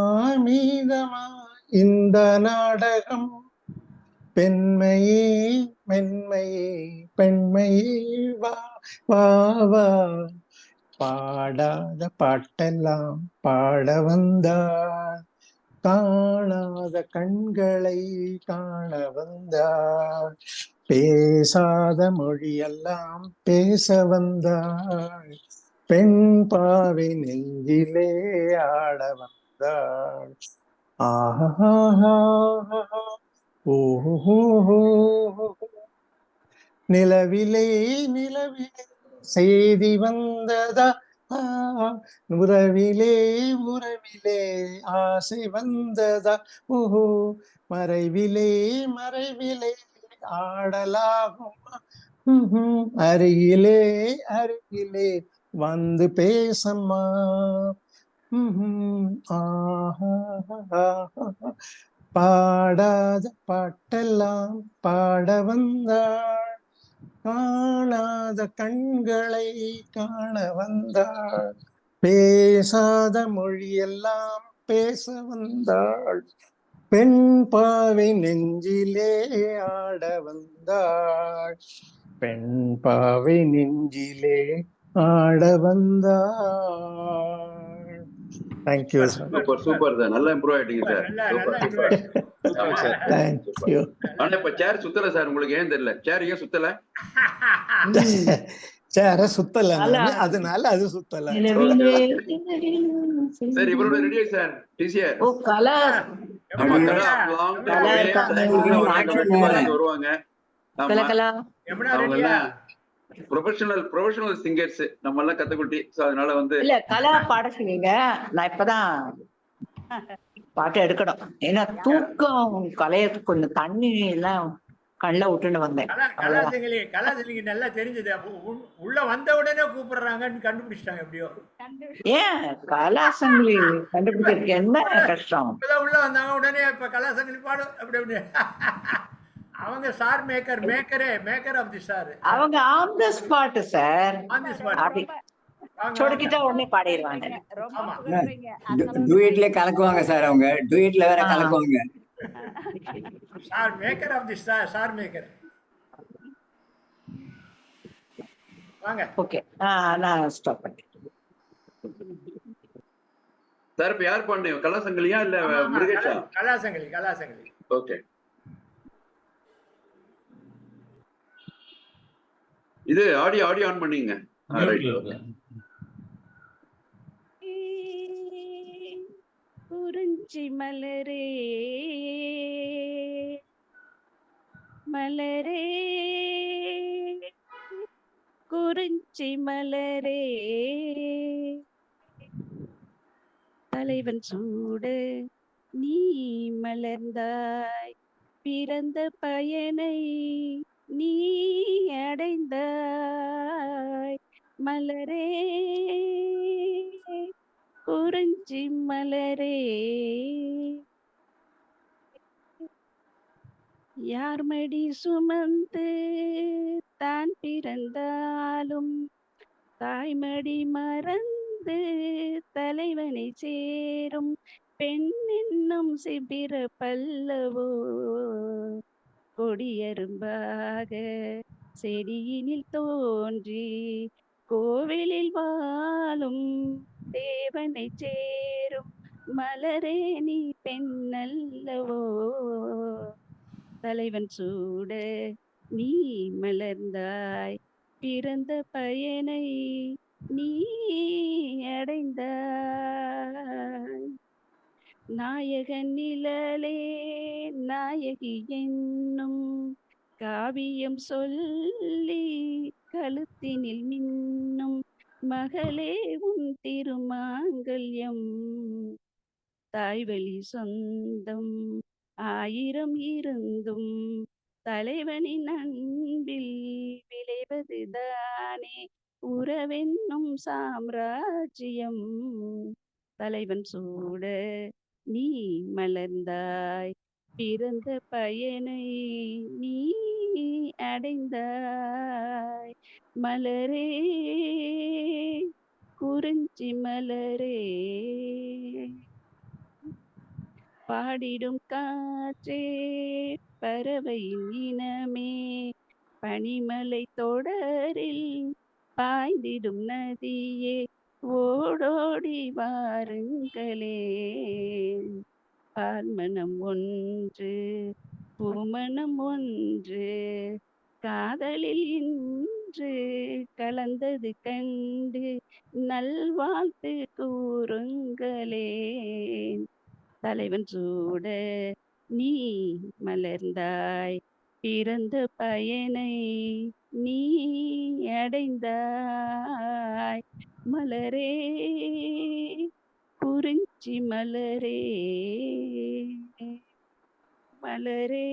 மீதமா இந்த நாடகம், பெண்மையே மென்மையே பெண்மையே வா வா வா, பாடாத பாட்டெல்லாம் பாட வந்தாள், காணாத கண்களை காண வந்தாள், பேசாத மொழியெல்லாம் பேச வந்தாள், பெண் பாவை நெஞ்சிலே ஆட வந்தாள். ஆஹா ஓஹோ நிலவிலே நிலவிலே செய்தி வந்ததா, உறவிலே உறவிலே ஆசை வந்ததா, ஓஹோ மறைவிலே மறைவிலே ஆடலாகுமா, அருகிலே அருகிலே வந்து பேசம்மா, பாடாத பாட்டெல்லாம் பாட வந்தாள், காணாத கண்களை காண வந்தாள், பேசாத மொழியெல்லாம் பேச வந்தாள், பெண் பாவை நெஞ்சிலே ஆட வந்தாள், பெண் பாவை நெஞ்சிலே ஆட வந்தாள். Thank you sir. சூப்பர் சார், நல்லா இம்ப்ரூவ் ஆயிட்டீங்க சார். தேங்க்யூ. ஆனா இப்ப சேர் சுத்தல சார், உங்களுக்கு ஏன் தெரியல சேர் ஏன் சுத்தல? சேர சுத்தல, அதனால அது சுத்தல. சரி, இவரோட ரெடி சார் டிசிஆர். ஓ கலா. ஆமா கலா லாங் வருவாங்க. கலா கலா அவங்க ப்ரொஃபஷனல் சிங்கர்ஸ் நம்ம எல்லாம் கத்துக்குட்டி. சோ அதனால வந்து இல்ல கலா பாட சொன்னீங்க, நான் இப்பதான் பாட்டு எடுக்கணும். ஏன்னா தூக்கம் கலையத்துக்கு கொஞ்சம் தண்ணி எல்லாம் கண்ணில் விட்டுன்னு வந்தேன். கலாசிங்க நல்லா தெரிஞ்சது. உள்ள வந்த உடனே கூப்பிடுறாங்கன்னு கண்டுபிடிச்சிட்டாங்க எப்படியோ. ஏன் கலாசங்கிலி கண்டுபிடிக்கிறதுக்கு என்ன கஷ்டம்? உள்ள வந்தாங்க உடனே இப்ப கலாசங்கிலி பாடும் அப்படி அப்படி. அவங்க star maker of the star. அவங்க ஆன் தி ஸ்பாட் சார். சொடுக்கிட்டா உடனே பாடிடுவாங்க. டூயட்ல கலக்குவாங்க சார், அவங்க டூயட்ல வேற கலக்குவாங்க. Star maker of the star maker. வாங்க. ஓகே, நான் ஸ்டாப் பண்ணிட்டேன். சார் இப்ப யார் பாடுங்க? கலாசங்கலியா இல்ல முருகேஷா? கலாசங்கலி. ஓகே. இது ஆடியோ ஆன் பண்ணீங்க. குறிஞ்சி மலரே மலரே குறிஞ்சி மலரே தலைவன் சூட நீ மலர்ந்தாய், பிறந்த பயனை நீ அடைந்தாய். மலரே குறிஞ்சி மலரே, யார் மடி சுமந்து தான் பிறந்தாலும் தாய்மடி மறந்து தலைவனை சேரும் பெண் என்னும் சிபிர பல்லவோ, கொடியரும்பாக செடியினில் தோன்றி கோவிலில் வாழும் தேவனை சேரும் மலரே நீ பெண்ணல்லவோ. தலைவன் சூட நீ மலர்ந்தாய், பிறந்த பயனை நீ அடைந்தாய். நாயகன் நிழலே நாயகி என்னும் காவியம் சொல்லி கழுத்தினில் மின்னும் மகளே உன் திருமாங்கல்யம். தாய்வழி சொந்தம் 1000 இருந்தும் தலைவனின் அன்பில் விளைவதுதானே உறவென்னும் சாம்ராஜ்யம். தலைவன் சூட நீ மலர்ந்தாய், பிறந்த பயனை நீ அடைந்தாய். மலரே குறிஞ்சி மலரே, பாடிடும் காற்றே பறவையின் இனமே, பனிமலை தொடரில் பாய்ந்திடும் நதியே ஓடோடி வாருங்களே. பால்மனம் ஒன்று பூமணம் ஒன்று காதலில் இன்று கலந்தது கண்டு நல்வாழ்த்து கூறுங்களே. தலைவன் சூட நீ மலர்ந்தாய், பிறந்த பயனை நீ அடைந்தாய். மலரே குறிஞ்சி மலரே மலரே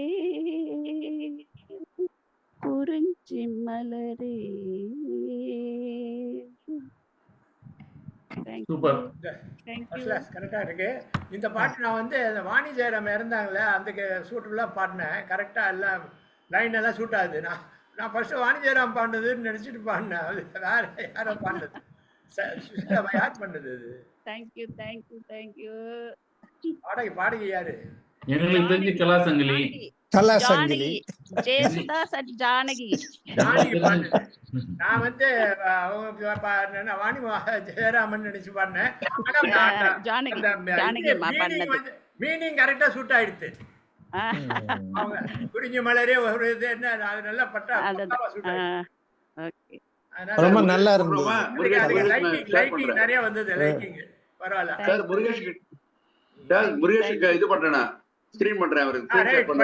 குறிஞ்சி மலரே. சூப்பர். கரெக்டா இருக்கு. இந்த பாட்டு நான் வந்து வாணி ஜெயராம் இறந்தாங்களே அந்த சூட்டுலாம் பாடினேன். கரெக்டா எல்லாம் லைன் எல்லாம் சூட் ஆகுது. நான் ஃபர்ஸ்ட் வாணி ஜெயராம் பாடினதுன்னு நினைச்சிட்டு பாடினேன். அது வேற யாரோ பாடினது. யார் பண்ணது அது? தேங்க்யூ. பாடகி யாரு? எங்களுக்கு தெரிஞ்ச கலாசங்கலி. ஜெயசுதாஸ் அண்ட் ஜானகி. நான் வந்து வாணி ஜெயராமன் நினைச்சு பாடினேன். மீனிங் கரெக்டா சூட் ஆயிடுச்சு. அவங்க குறிஞ்சி மலரே ஒரு இது என்ன அது நல்லா பட்டா சூட் ஆயிடுச்சு. ரொம்ப நல்லா இருந்தது. லைட்டிங் நிறைய வந்தது. லைட்டிங் பரவாயில்ல. சார் முருகேஷுக்கு இது பண்றேனா ஸ்கிரீன் பண்றேன். அவருக்கு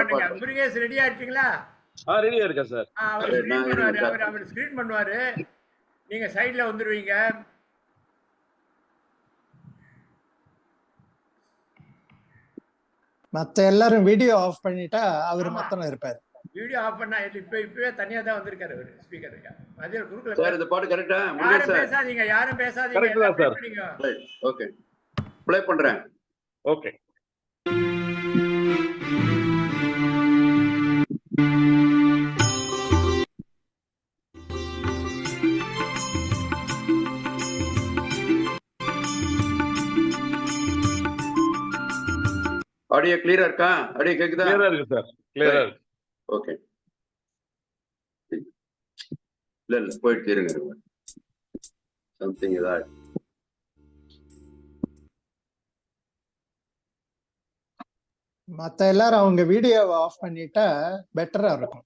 முருகேஷ் ரெடியா இருக்கீங்களா? ரெடியா இருக்கேன் சார். அவர் ஸ்கிரீன் பண்ணுவாரு. நீங்க சைடுல வந்துருவீங்க. மத்த எல்லாரும் வீடியோ ஆஃப் பண்ணிட்டா அவர் மாத்திரம் இருப்பாரு. வீடியோ ஆஃப் பண்ணா இப்பவே தனியா தான் வந்திருக்காரு அவரு ஸ்பீக்கர். மதிய குறுக்குல சார் இந்த பாட்டு கரெக்ட்டா? யாரும் பேசாதீங்க. கரெக்ட்டா சார்? ஓகே ப்ளே பண்றேன். ஓகே. ஆடியோ கிளியரா இருக்கா? ஆடியோ கேக்குதா? கிளியரா இருக்கு சார், கிளியரா இருக்கு. ஓகே. இல்ல போயிட்டு இருங்க, சம்திங் ஏதாவது. மத்த எல்லாரும் அவங்க வீடியோவை ஆஃப் பண்ணிட்டா பெட்டரா இருக்கும்.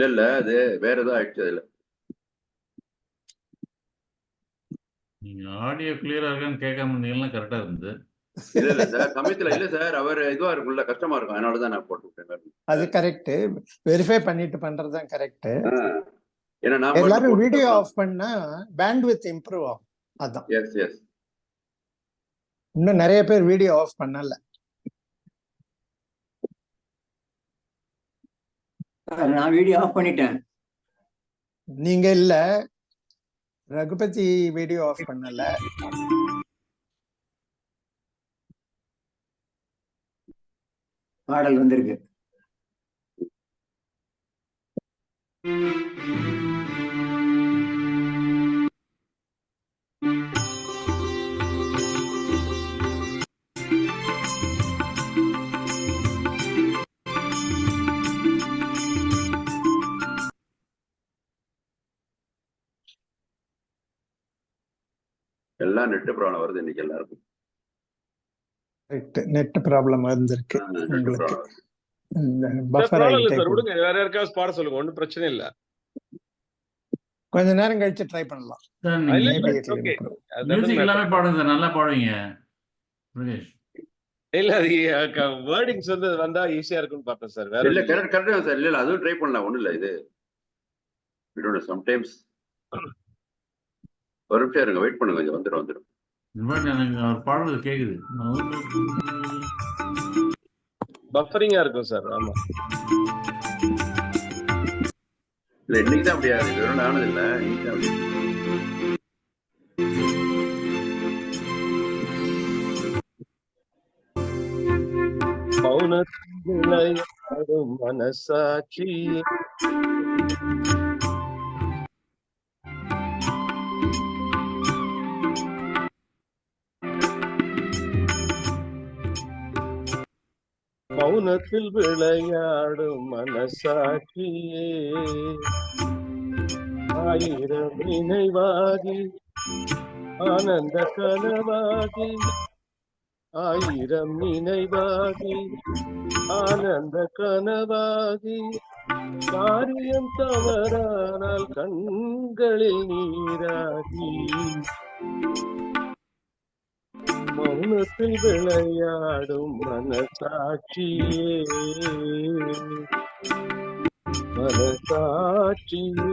இல்ல அது வேற ஏதோ ஆயிடுச்சு. அதுல நீங்க ஆடியோ கிளியரா இருக்கான்னு கேட்காம இருந்தீங்கன்னா கரெக்டா இருந்தது. இல்ல சார், சமயத்துல இல்ல சார், அவர் இதுவா இருக்கும்ல, கஷ்டமா இருக்கும், அதனாலதான் நான் போட்டு விட்டேன். அது கரெக்ட், வெரிஃபை பண்ணிட்டு பண்றதுதான் கரெக்ட். ஏன்னா நான் எல்லாரும் வீடியோ ஆஃப் பண்ணா பேண்ட்வித் இம்ப்ரூவ் ஆகும். அதான். Yes yes. இன்னும் நிறைய பேர் வீடியோ ஆஃப் பண்ணல. நான் வீடியோ ஆஃப் பண்ணிட்டேன். நீங்க இல்ல, ரகுபதி வீடியோ ஆஃப் பண்ணல. பாடல் வந்திருக்கு. எல்லாம் நெட் ப்ராப்ளம் வருது இன்னைக்கு எல்லாருக்கும். நெட் ப்ராப்ளம் வந்திருக்கு உங்களுக்கு. விடுங்க, வேற யாருக்காவது பாட சொல்லுங்க, ஒன்றும் பிரச்சனை இல்ல. கொஞ்ச நேரம் கழிச்சு ட்ரை பண்ணலாம். மியூசிக் எல்லாமே பாடுங்க, நல்லா பாடுவீங்க. இல்ல அது வேர்டிங்ஸ் வந்து வந்தா ஈஸியா இருக்கும்னு பார்த்தேன் சார். வேற இல்ல கரெக்டா சார். இல்ல அதுவும் ட்ரை பண்ணலாம், ஒண்ணும் இல்ல. இது சம்டைம்ஸ் ஒரு நிமிஷம் இருங்க, வெயிட் பண்ணுங்க, கொஞ்சம் வந்துடும். பாடுறது கேக்குது, பஃபரிங்கா இருக்கும் சார். ஆமா, இல்ல இன்னைக்கு தான் அப்படியா இருக்கு, ஆனது இல்ல இன்னைக்கு தான் அப்படி. மௌனத்திலும் மனசாட்சி மௌனத்தில் விளையாடும் மனசாட்சியே, ஆயிரம் நினைவாகி ஆனந்த கனவாகி, ஆயிரம் நினைவாகி ஆனந்த கனவாகி, காரியம் தவறானால் கண்களில் நீராகி, மௌனத்தில் விளையாடும் மனசாட்சியே, மனசாட்சியே.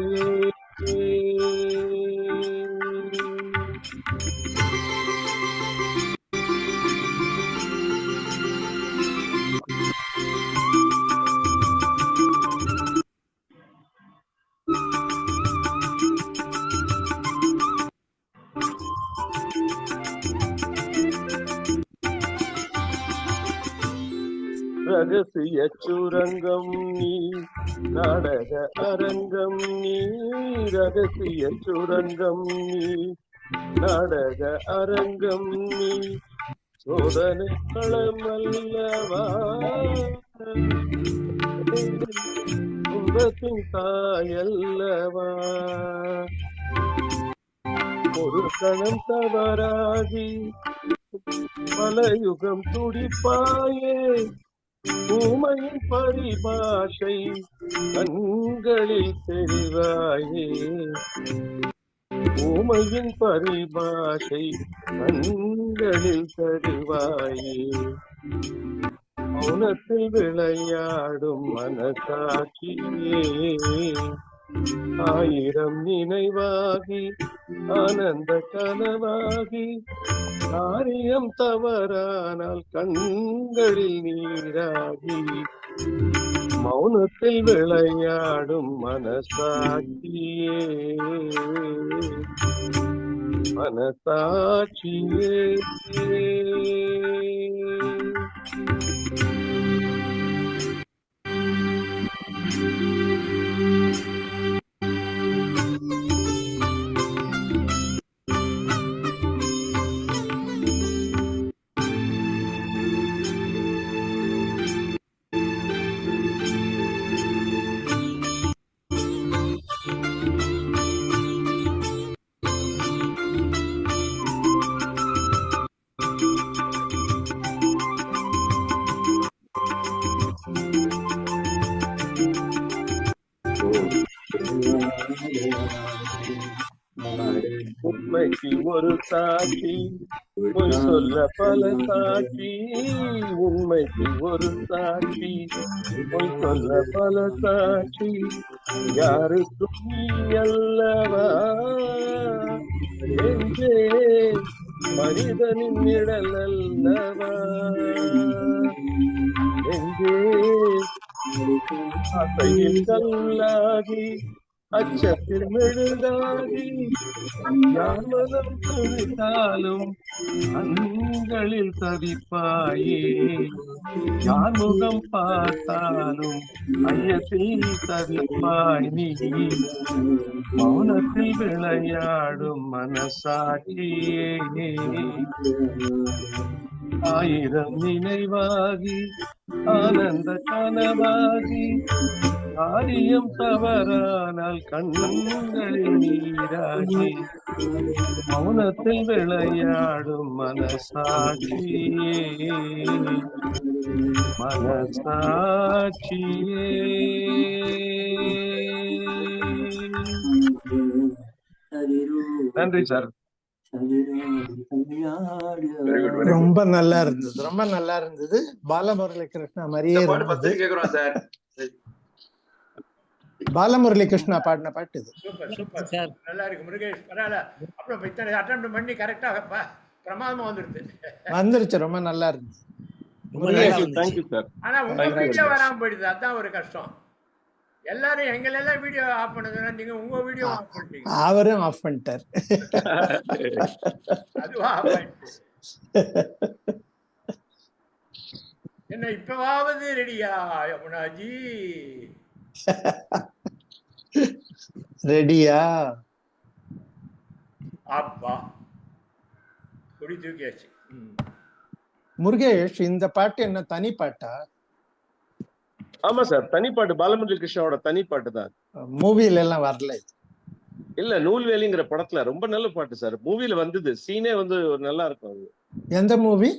ரகசிய சுரங்கம் நீ, நாடக அரங்கம் நீ, ரகசிய சுரங்கம் நீ, நாடக அரங்கம் நீ, சோதனை களம் அல்லவா, துன்பத்தின் தாயல்லவா, ஒரு கணம் தவறாகி பல யுகம் துடிப்பாயே, ஊமையின் பரிபாஷை கண்களில் தெரிவாயே, ஊமையின் பரிபாஷை கண்களில் தெரிவாயே, மௌனத்தில் விளையாடும் மனசாட்சியே, ஆயிரம் நினைவாகி ஆனந்த கனவாகி, காரியம் தவறானால் கண்களில் நீராகி, மௌனத்தில் விளையாடும் மனசாட்சியே, மனசாட்சியே. உண்மைக்கு ஒரு சாட்சி, பொய் சொல்ல பல சாட்சி. உண்மைக்கு ஒரு சாட்சி, பொய் சொல்ல பல சாட்சி. யாருக்கும் நீ அல்லவா என்றே மனிதனின் நிழல் அல்லவா என்றே ஆசையில் கல்லாகி அச்சத்தில் மெழுகாகி யார் மனம் துணித்தாலும் கண்களில் தவிப்பாயே. யார் முகம் பார்த்தாலும் ஐயத்தில் தவிப்பாய் நீ. மௌனத்தில் விளையாடும் மனசாட்சியே. ஆயிரம் நினைவாகி ஆனந்த கனவாகி காரியம் தவறானால் கண்களில் நீராகி மௌனத்தில் விளையாடும் மனசாட்சியே. மனசாட்சியே. நன்றி சார். ரொம்ப நல்லா இருந்தது, ரொம்ப நல்லா இருந்தது. பாலமுரளி கிருஷ்ணா மாதிரியே இருந்தது. பாலமுரளி கிருஷ்ணா பாடின பாட்டு இது. சூப்பர் சூப்பர் சார், நல்லா இருக்கு முருகேஷ், பரவாயில்ல. அப்புறம் இத்தனை அட்டெம்ப்ட் பண்ணி கரெக்டா பிரமாதமா வந்துருச்சு. ரொம்ப நல்லா இருந்துச்சு. ஆனா உங்க வீடியோ வராம போயிடுது, அதான் ஒரு கஷ்டம். எல்லாரும் எங்களெல்லாம் வீடியோ ஆஃப் பண்ணதுன்னா நீங்க உங்க வீடியோ ஆஃப் பண்ணிட்டீங்க. அவரும் ஆஃப் பண்ணிட்டார். அதுவா என்ன இப்பவாவது ரெடியா யமுனாஜி? ரெடியா? அப்பா குடி தூக்கியாச்சு. முருகேஷ், இந்த பாட்டு என்ன தனி பாட்டா? ஆமா சார், தனிப்பாட்டு. பாலமுரளி கிருஷ்ணாவோட தனிப்பாட்டு தான். மூவில எல்லாம் வரல இல்ல, நூல்வேலிங்கிற படத்துல ரொம்ப நல்ல பாட்டு சார். மூவில வந்தது, சீனே வந்து நல்லா இருக்கும் அது. எந்த மூவி?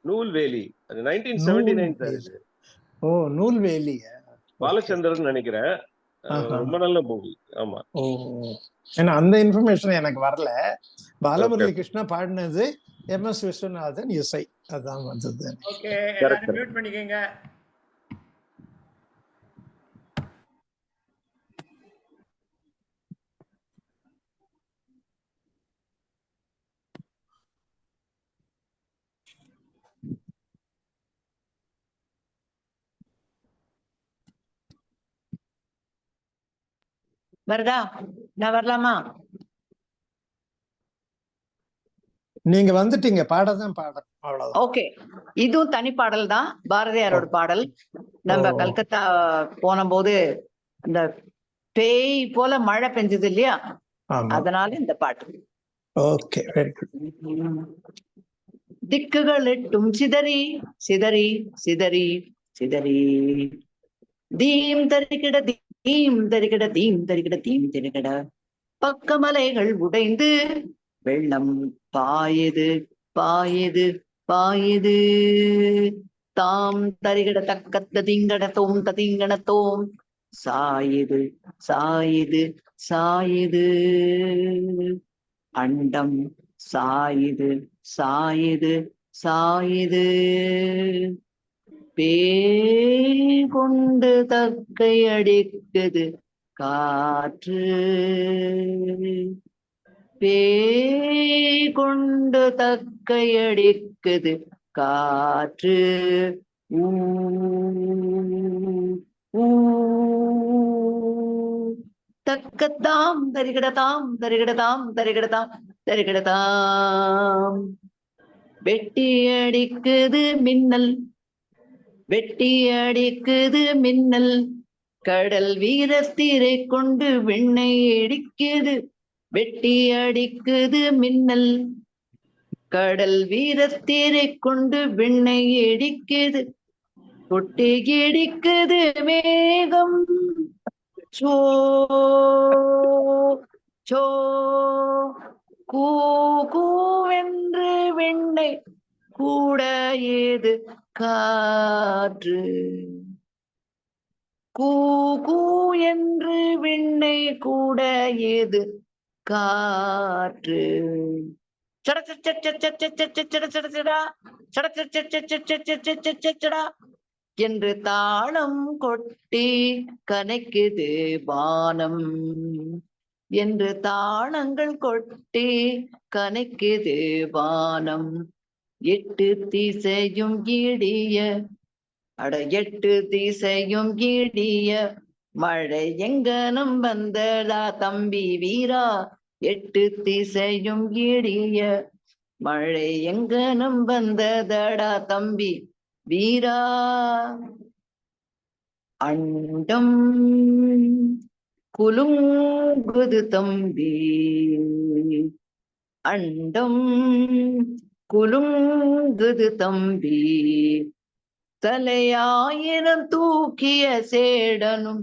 நூல்வேலி, 1979 சார். ஓ, நூல்வேலி. பாலச்சந்திரன் நினைக்கிறேன். ரொம்ப நல்ல மூவி. ஆமா. ஓ, ஏன்னா அந்த இன்ஃபர்மேஷன் எனக்கு வரல. பாலமுரளி கிருஷ்ணா பாடினது, எம்.எஸ். விஸ்வநாதன் இசை, அதான் வந்தது. ஓகே, எல்லாரும் மியூட் பண்ணிக்கங்க. வருதா? நான் வரலாமா? நீங்க வந்துட்டீங்க, பாடதான் பாடம், அவ்வளவுதான். ஓகே, இதுவும் தனி பாடல் தான், பாரதியாரோட பாடல். நம்ம கல்கத்தா போன போது இந்த பேய் போல மழை பெஞ்சது இல்லையா, அதனால இந்த பாட்டு. Okay, very good. திக்குகள் எட்டும் சிதறி சிதறி சிதறி சிதறி தீம் தரிக்கிட தீம் தரிக்கிட தீம் தரிக்கிட தீம் தரிக்கிட பக்கமலைகள் உடைந்து வெள்ளம் பாயுது பாயுது பாயுது தாம் தரிகிட தக்கத்த திங்கடத்தோம் ததிங்கணத்தோம் சாயுது சாயுது சாயுது அண்டம் சாயுது சாயுது சாயுது பேய் கொண்டு தக்கை அடிக்குது காற்று பேய் கொண்டு தக்கை அடிக்குது காற்று தக்கத்தாம் தரிகிடதாம் தரிகிடதாம் தரிகிடதாம் தரிகிடதாம் வெட்டி அடிக்குது மின்னல் வெட்டி அடிக்குது மின்னல் கடல் வீரத்தீரை கொண்டு விண்ணை இடிக்குது வெட்டி அடிக்குது மின்னல் கடல் வீரத்தீரை கொண்டு விண்ணை இடிக்குது கொட்டி இடிக்குது மேகம் சோ சோ கூ கூவென்று விண்ணை கூட ஏது காற்று கூ கூ என்று விண்ணை கூட ஏது காற்று என்று தாளம் கொட்டி கனைக்குது வானம் என்று தாளங்கள் கொட்டி கனைக்குது வானம் எட்டு திசையும் இடிய அட எட்டு திசையும் இடிய மழை எங்கனும் வந்தடா தம்பி வீரா எட்டு திசையும் இடிய மழை எங்கனும் வந்ததடா தம்பி வீரா அண்டம் குலுங்குது தம்பி அண்டம் குலுங்குது தம்பி தலையாயிரம் தூக்கிய சேடனும்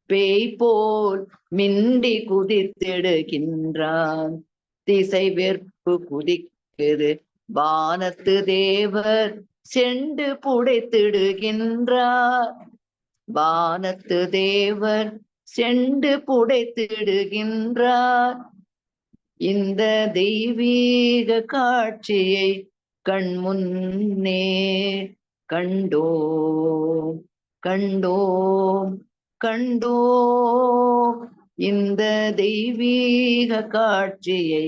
பேய் போல் மிண்டி குதித்திடுகின்றான் திசை வெறுப்பு குதிக்குது வானத்து தேவர் செண்டு புடைத்திடுகின்றார் வானத்து தேவர் செண்டு புடைத்திடுகின்றார் இந்த தெய்வீக காட்சியை கண்முன்னே கண்டோம் கண்டோம் கண்டோம் இந்த தெய்வீக காட்சியை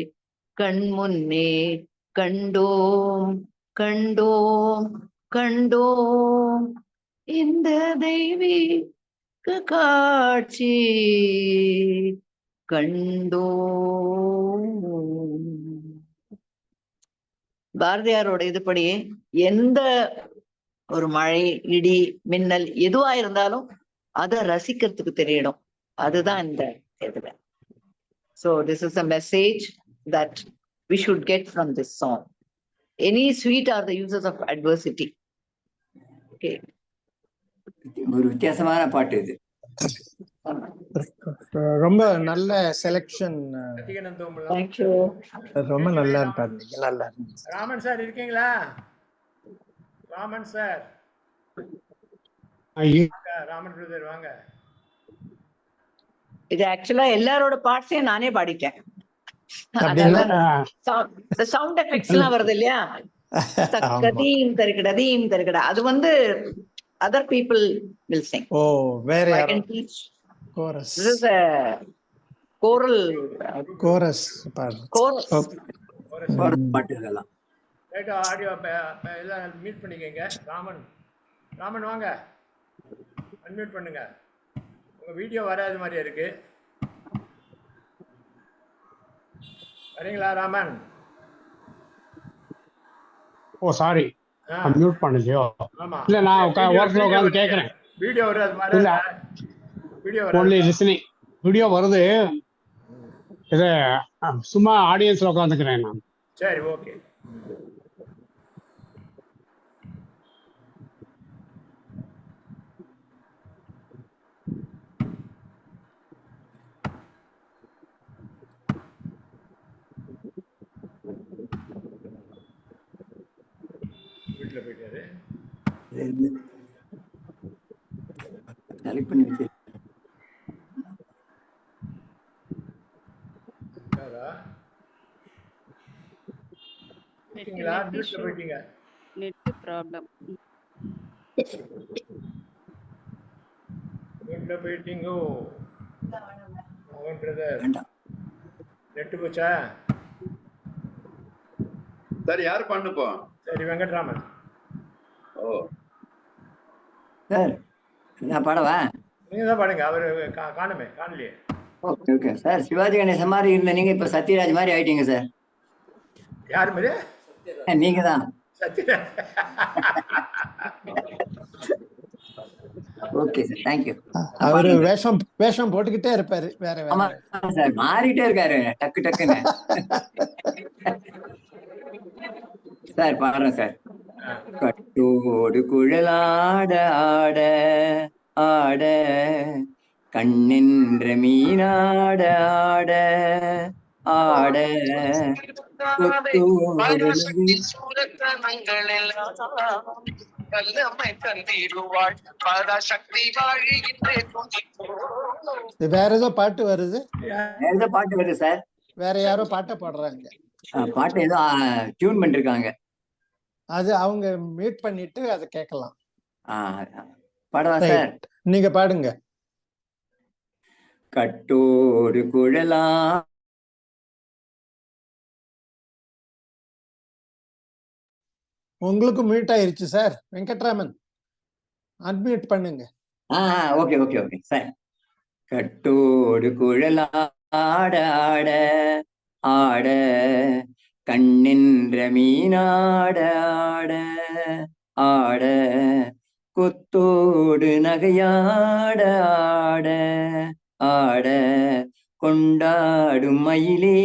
கண்முன்னே கண்டோம் கண்டோம் கண்டோம் இந்த தெய்வீக காட்சி கண்டோம். பாரதியாரோட இதுபடியே எந்த ஒரு மழை இடி மின்னல் எதுவா இருந்தாலும் அதை ரசிக்கிறதுக்கு தெரியணும். அதுதான் இந்த இதுல. So this is a message that we should get from this song. Any sweet are the uses of adversity. Okay. ஒரு வித்தியாசமான பாட்டு இது. ரொம்ப நல்ல செலக்ஷன். Thank you. ரொம்ப நல்லா இருப்பாரு. நல்லா இருந்துச்சு. ராமன் சார் இருக்கீங்களா? ராமன் சார். ராமன் பிரதர் வாங்க. இது ஆக்சுவலா எல்லாரோட பார்ட்ஸையும் நானே பாடிட்டேன். சவுண்ட் எஃபெக்ட்ஸ் எல்லாம் வருது இல்லையா? தக்கதீம் தருக்கடதீம் தருக்கட அது வந்து other people will sing. Oh, very I can teach. Chorus. This is a choral. Chorus. Chorus. பாட்டு இதெல்லாம். ரைட் ஆடியோ எல்லாம் மீட் பண்ணிக்கங்க. ராமன் வாங்க. அன்மியூட் பண்ணுங்க. உங்க வீடியோ வராத மாதிரியா இருக்கு. வரீங்களா ராமன்? ஓ சாரி, மியூட் பண்ணலையோ? இல்ல நான் ஒர்க்ல உட்கார்ந்து கேக்குறேன். வீடியோ வராத மாதிரி இல்ல. வீடியோ வராது. Only listening. வீடியோ வருது. இது சும்மா ஆடியன்ஸ்ல உட்கார்ந்துக்கிறேன் நான். சரி ஓகே. வீட்டுல போயிட்டாரு. செலக்ட் பண்ணி வச்சு நெட் ப்ராப்ளம். வீட்டுல போயிட்டீங்கோ பிரதர். நெட்டு போச்சா? சரி யாரு பண்ணுப்போ? சரி வெங்கட்ராமன். ஓ சார் நான் பாடவா? நீங்க தான் பாடுங்க. அவரு காணலையே. Okay okay sir. Sivaji Ganesan மாதிரி இருந்த நீங்க இப்ப சத்யராஜ் மாதிரி ஆயிட்டீங்க சார். யாரு மாதிரி? நீங்க தான். சத்யராஜ். Okay sir, thank you. அவரு வேஷம் போட்டுக்கிட்டே இருப்பாரு. வேற ஆமா சார், மாறிட்டே இருக்காரு டக்கு டக்குன்னு. சார் பாடுறேன் சார். கட்டோடு குழலாட ஆட ஆட கண்ணென்ற மீனாட ஆட ஆட வல்லமை தந்திடுவாள் பராசக்தி வாழுகின்றே வேற ஏதோ பாட்டு வருது, வேற ஏதோ பாட்டு வருது சார். வேற யாரோ பாட்டை பாடுறாங்க. பாட்டு ஏதோ டியூன் பண்ணிருக்காங்க. அது அவங்க மியூட் பண்ணிட்டு அதை கேட்கலாம். பாடவா சார்? நீங்க பாடுங்க. கட்டோடு குழலா உங்களுக்கு மியூட் ஆயிருச்சு சார். வெங்கட்ராமன் அன்மியூட் பண்ணுங்க. Okay okay okay sir. கட்டோடு குழலாட ஆட ஆட கண்ணின்ற மீனாட ஆட ஆட கொத்தோடு நகையாட ஆட ஆட கொண்டாடும் மயிலே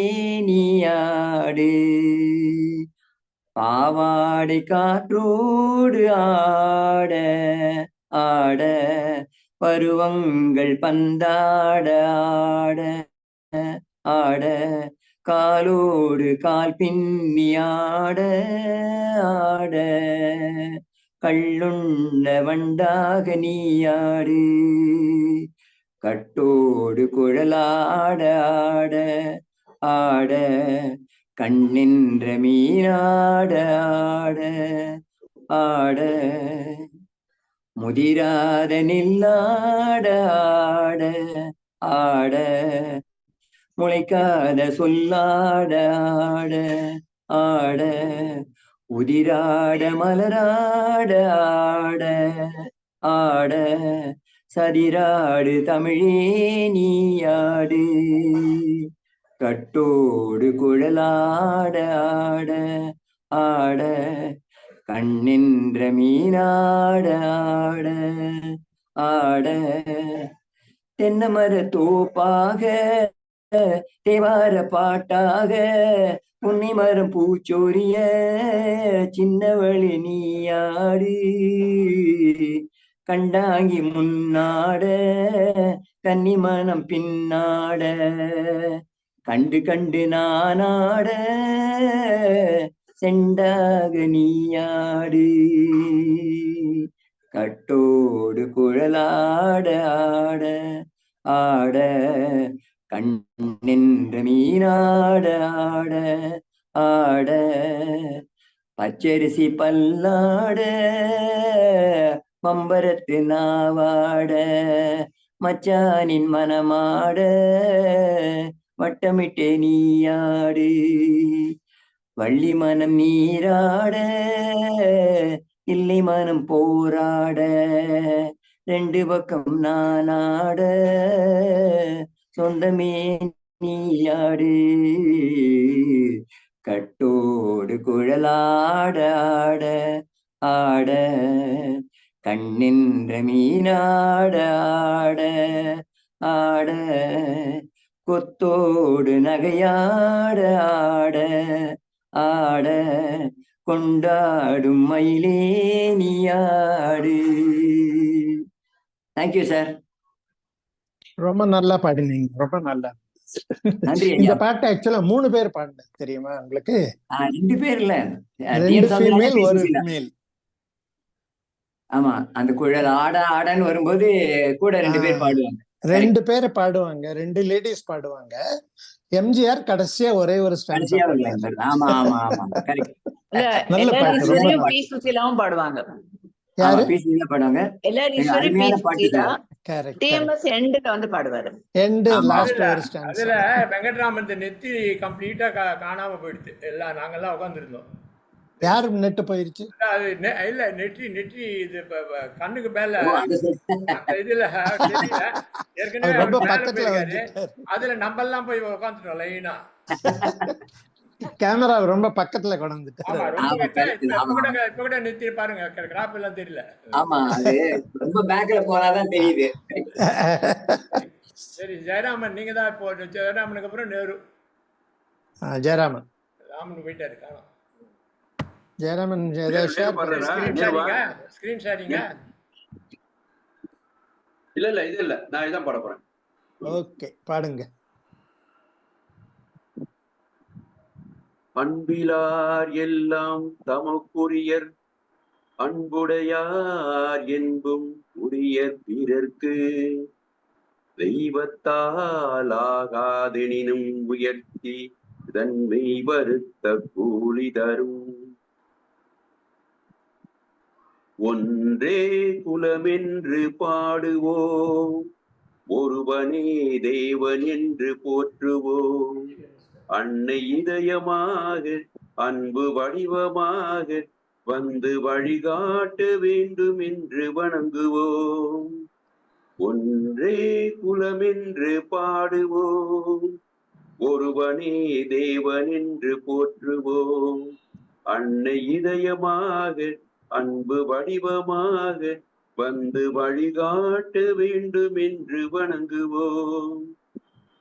நீயாடு பாவாடை காற்றோடு ஆட ஆட பருவங்கள் பந்தாட ஆட ஆட காலோடு கால் பின்னி ஆட ஆட கள்ளுண்ண வண்டாக நீயாடு கட்டோடு குழலாட ஆட ஆட கண்ணின்ற மீனாட ஆட ஆட முதிராத நில்லாட ஆட ஆட முளைக்காத சொல்லாட ஆட ஆட உதிராட மலராட ஆட ஆட சதிராடு தமிழே நீயாடு கட்டோடு குழலாட ஆட ஆட கண்ணின்ற மீனாட ஆட ஆட தென்னமர தோப்பாக தேவார பாட்டாக புன்னை மரம் பூச்சோரிய சின்னவழி நீயாடு கண்டாங்கி முன்னாட கன்னிமனம் பின்னாட கண்டு கண்டு நானாட செண்டாக நீயாடு கட்டோடு குழலாட ஆட ஆட கண்ணின்ற மீனாட ஆட ஆட பச்சரிசி பல்லாட பம்பரத்து நாவாட மச்சானின் மனமாட வட்டமிட்டே நீயாடு வள்ளி மனம் நீராட இல்லை மனம் போராட ரெண்டு பக்கம் நானாட சொந்தமே நீயாடு கட்டோடு குழலாட ஆட ஆட கண்ணின்ற மீனாட ஆட ஆட கொத்தோடு நகையாட ஆட ஆட கொண்டாடும் மயிலே நீயாடு. Thank you sir. ரொம்ப நல்லா பாடினீங்க, ரொம்ப நல்லா. நன்றி. இந்த பாட்டு ஆக்சுவலா 3 பேர் பாடினேன் தெரியுமா உங்களுக்கு? 2 பேர் இல்ல, 2 ஃபீமேல் 1 மேல். ஆமா, அந்த குழல் ஆட ஆடன்னு வரும்போது கூட 2 பேர் பாடுவாங்க. 2 பேர் பாடுவாங்க, 2 லேடிஸ் பாடுவாங்க. எம்ஜிஆர் கடைசியா ஒரே ஒரு ஸ்டான்ஸா பாடுவாங்க. ஆமா ஆமா ஆமா கரெக்ட். நல்ல பாட்டு, ரொம்ப நல்லா. பி சுசீலாவும் பாடுவாங்க. யாரு? பி சுசீலா பாடுவாங்க. எல்லாரும் Eswari P Susheela correct. TMS எண்ட்ல வந்து பாடுவாரு. எண்ட் லாஸ்ட் ஒரு ஸ்டான்ஸ். அதுல வெங்கட்ராமன் நெத்தி கம்ப்ளீட்டா காணாம போயிடுது. எல்லாம் நாங்கெல்லாம் உட்காந்துருந்தோம். யாரு நெட்டு போயிருச்சு? அது இல்ல நெற்றி இது கண்ணுக்கு மேல இதுல தெரியல. ஏற்கனவே ரொம்ப பக்கத்துல வந்துட்டாரு. அதுல நம்ம எல்லாம் போய் உட்காந்துட்டோம் லைனா. கேமரா ரொம்ப பக்கத்துல கொண்டு வந்துட்டாரு. இப்ப கூட நெத்தி பாருங்க, கிராப் எல்லாம் தெரியல. ஆமா, அது ரொம்ப பேக்ல போனாதான் தெரியுது. சரி ஜெயராமன், நீங்க தான் இப்போ. ஜெயராமனுக்கு அப்புறம் நேரு. ஜெயராமன் ராமன் போயிட்டாரு. காணும் ஜெயராமன். ஸ்கிரீன் ஷேரிங்க இல்ல இது இல்ல, நான் இதான் பாட போறேன். ஓகே, பாடுங்க. அன்பிலார் எல்லாம் தமக்குரியர் அன்புடையார் என்பும் உடைய பிறர்க்கு தெய்வத்தால் ஆகாதெனினும் உயர்த்தி தன்மை வருத்த கூலி தரும். ஒன்றே குலமென்று பாடுவோம், ஒருவனே தேவன் என்று போற்றுவோம். அன்னை இதயமாக அன்பு வடிவமாக வந்து வழிகாட்ட வேண்டும் என்று வணங்குவோம். ஒன்றே குலமென்று பாடுவோம், ஒருவனே தேவன் என்று போற்றுவோம். அன்னை இதயமாக அன்பு வடிவமாக வந்து வழிகாட்ட வேண்டும் என்று வணங்குவோம்.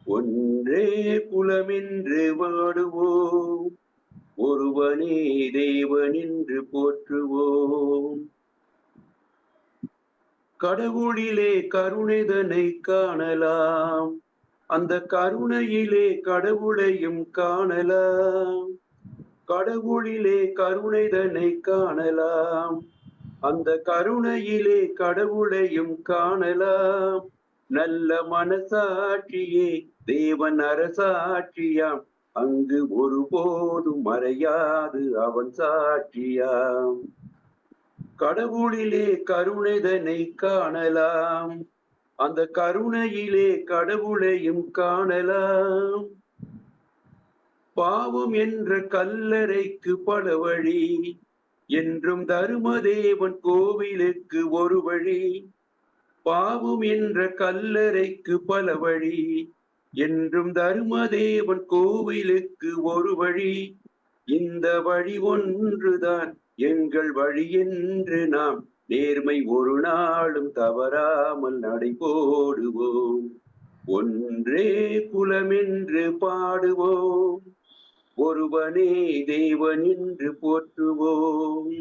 ஒன்றே குலமென்று பாடுவோம், ஒருவனே தேவன் என்று போற்றுவோம். கடவுளிலே கருணைதனை காணலாம், அந்த கருணையிலே கடவுளையும் காணலாம். கடவுளிலே கருணைதனை காணலாம், அந்த கருணையிலே கடவுளையும் காணலாம். நல்ல மனசாட்சியே தேவன் அரசாட்சியாம், அங்கு ஒருபோதும் மறையாது அவன் சாட்சியாம். கடவுளிலே கருணைதனை காணலாம், அந்த கருணையிலே கடவுளையும் காணலாம். பாவம் என்ற கல்லறைக்கு பல வழி, என்றும் தருமதேவன் கோவிலுக்கு ஒரு வழி. பாவம் என்ற கல்லறைக்கு பல வழி, என்றும் தருமதேவன் கோவிலுக்கு ஒரு வழி. இந்த வழி ஒன்றுதான் எங்கள் வழி என்று நாம் நேர்மை ஒரு நாளும் தவறாமல் நடை போடுவோம். ஒன்றே குலமென்று பாடுவோம், ஒருவனே தேவன் என்று போற்றுவோம்.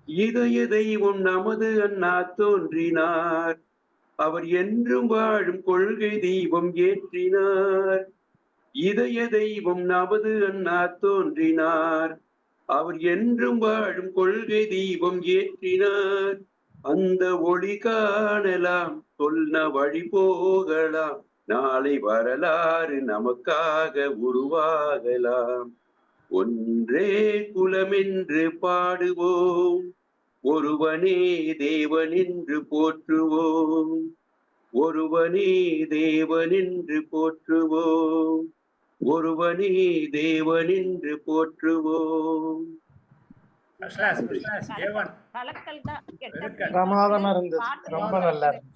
இதய தெய்வம் நமது அண்ணா தோன்றினார், அவர் என்றும் வாழும் கொள்கை தெய்வம் ஏற்றினார். இதய தெய்வம் நமது அண்ணா தோன்றினார், அவர் என்றும் வாழும் கொள்கை தெய்வம் ஏற்றினார். அந்த ஒளி காணலாம், சொன்ன வழி போகலாம், நாளை வரலாறு நமக்காக உருவாகலாம். ஒன்றே குலமென்று பாடுவோம், ஒருவனே தேவன் என்று போற்றுவோம். ஒருவனே தேவன் என்று போற்றுவோம், ஒருவனே தேவன் என்று போற்றுவோம். பிரமாதமா இருந்தது, ரொம்ப நல்லா இருந்துச்சு.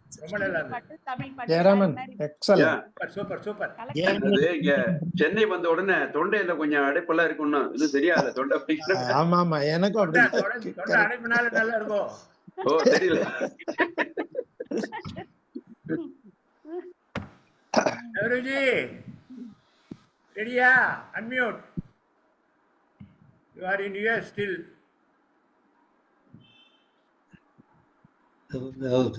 Jayaraman excellent. Super super. Chennai வந்த உடனே தொண்டையில கொஞ்சம் அடைப்பெல்லாம் இருக்கும்னா இது தெரியாது தொண்டை. ஆமா ஆமா, எனக்கும் அப்படி அடைப்புனால நல்லா இருக்கும். ஓ தெரியல. நவருஜி ரெடியா? Unmute. You are in US still.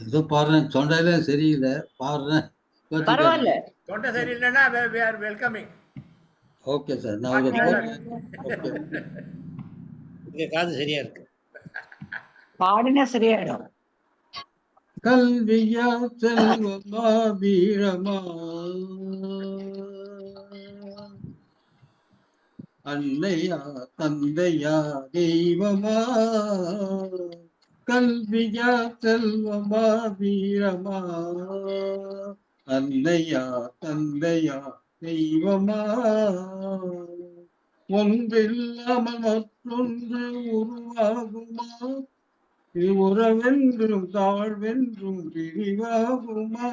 ஏதோ பாடுறேன், தொண்டையில சரியில்லை, பாடுறேன். பரவாயில்ல, தொண்டை சரியில்லைன்னா we are welcoming. Okay sir, நான் காது சரியா இருக்கு, பாடினா சரியாயிடும். கல்வியா செல்வமா வீரமா அன்னையா தந்தையா தெய்வமா, கல்வியா செல்வமா வீரமா அன்னையா தந்தையா தெய்வமா, ஒன்றில்லாமல் மற்றொன்று உருவாகுமா, இது உறவென்றும் தாழ்வென்றும் பிரிவாகுமா,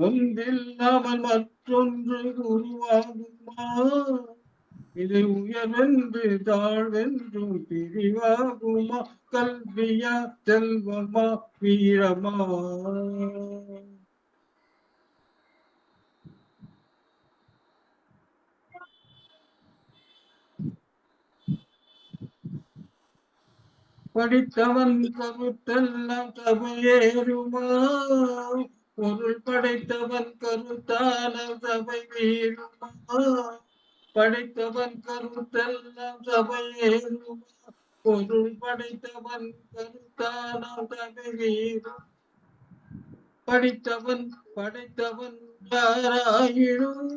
ஒன்றில்லாமல் மற்றொன்று உருவாகுமா, இது உயர்வென்று தாழ்வென்றும் பிரிவாகுமா, கல்வியா செல்வமா வீரமா. படித்தவன் கருத்தெல்லாம் சபையேறுமா, பொருள் படைத்தவன் கருத்தான சபை வீருமா, படைத்தவன் கருத்தெல்லாம் சபையேறுமா, பொருள் படைத்தவன் கருத்தானால் தகுவீரும் படித்தவன் படைத்தவன் யாராயினும்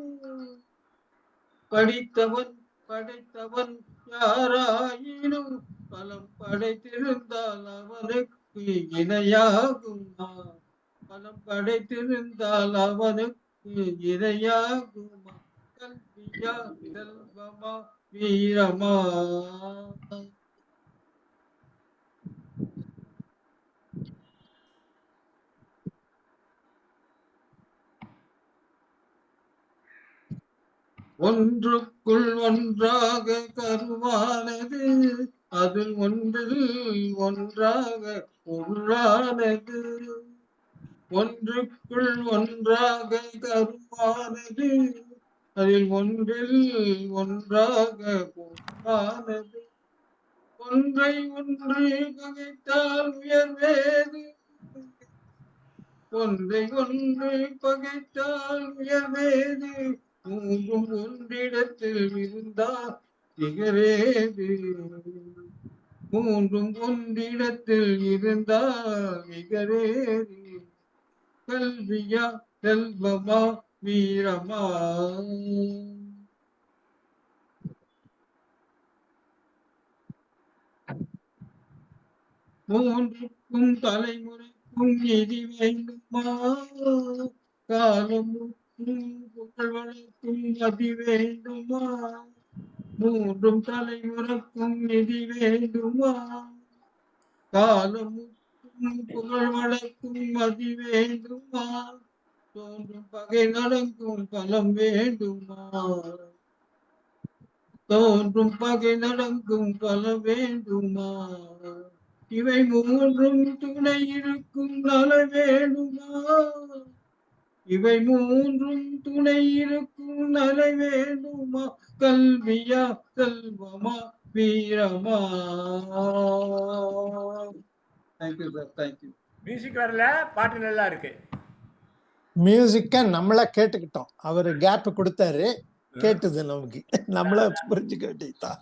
படித்தவன் படைத்தவன் யாராயினும் பலம் படைத்திருந்தால் அவனுக்கு இணையாகுமா பலம் படைத்திருந்தால் அவனுக்கு இணையாகுமா கல்வியா செல்வமா வீரமா ஒன்றுக்குள் ஒன்றாக கருவானது அதில் ஒன்றில் ஒன்றாக பொருளானது ஒன்றுக்குள் ஒன்றாக கருவானது அதில் ஒன்றில் ஒன்றாக பொருளானது ஒன்றை ஒன்று பகைத்தால் உயர்வேது ஒன்றை ஒன்று பகைத்தால் உயர்வேது மூன்றும் ஒன்றிடத்தில் இருந்தால் நிகரேது மூன்றும் ஒன்றிடத்தில் இருந்தால் நிகரேது கல்வியா செல்வமா வீரமா மூன்றுக்கும் தலைமுறைக்கும் நிதி வேண்டுமா காலமும் புகழ் வளர்க்கும் மதி வேண்டுமா மூன்றும் தலைமுறைக்கும் நிதி வேண்டுமா காலமும் புகழ் வளர்க்கும் மதி வேண்டுமா தோன்றும் பகை நடக்கும் பலம் வேண்டுமா தோன்றும் பகை நடக்கும் பலம் வேண்டுமா இவை மூன்றும் துணை இருக்கும் நல வேண்டுமா இவை மூன்றும் துணை இருக்கும் நல வேண்டுமா கல்வியா செல்வமா வீரமா தேங்க்யூ சார் தேங்க்யூ மியூசிக் வரல, பாட்டு நல்லா இருக்கு. மியூசிக்க நம்மளா கேட்டுக்கிட்டோம். அவரு கேப் கொடுத்தாரு, கேட்டுது நமக்கு, நம்மள புரிஞ்சுக்க வேண்டியதுதான்.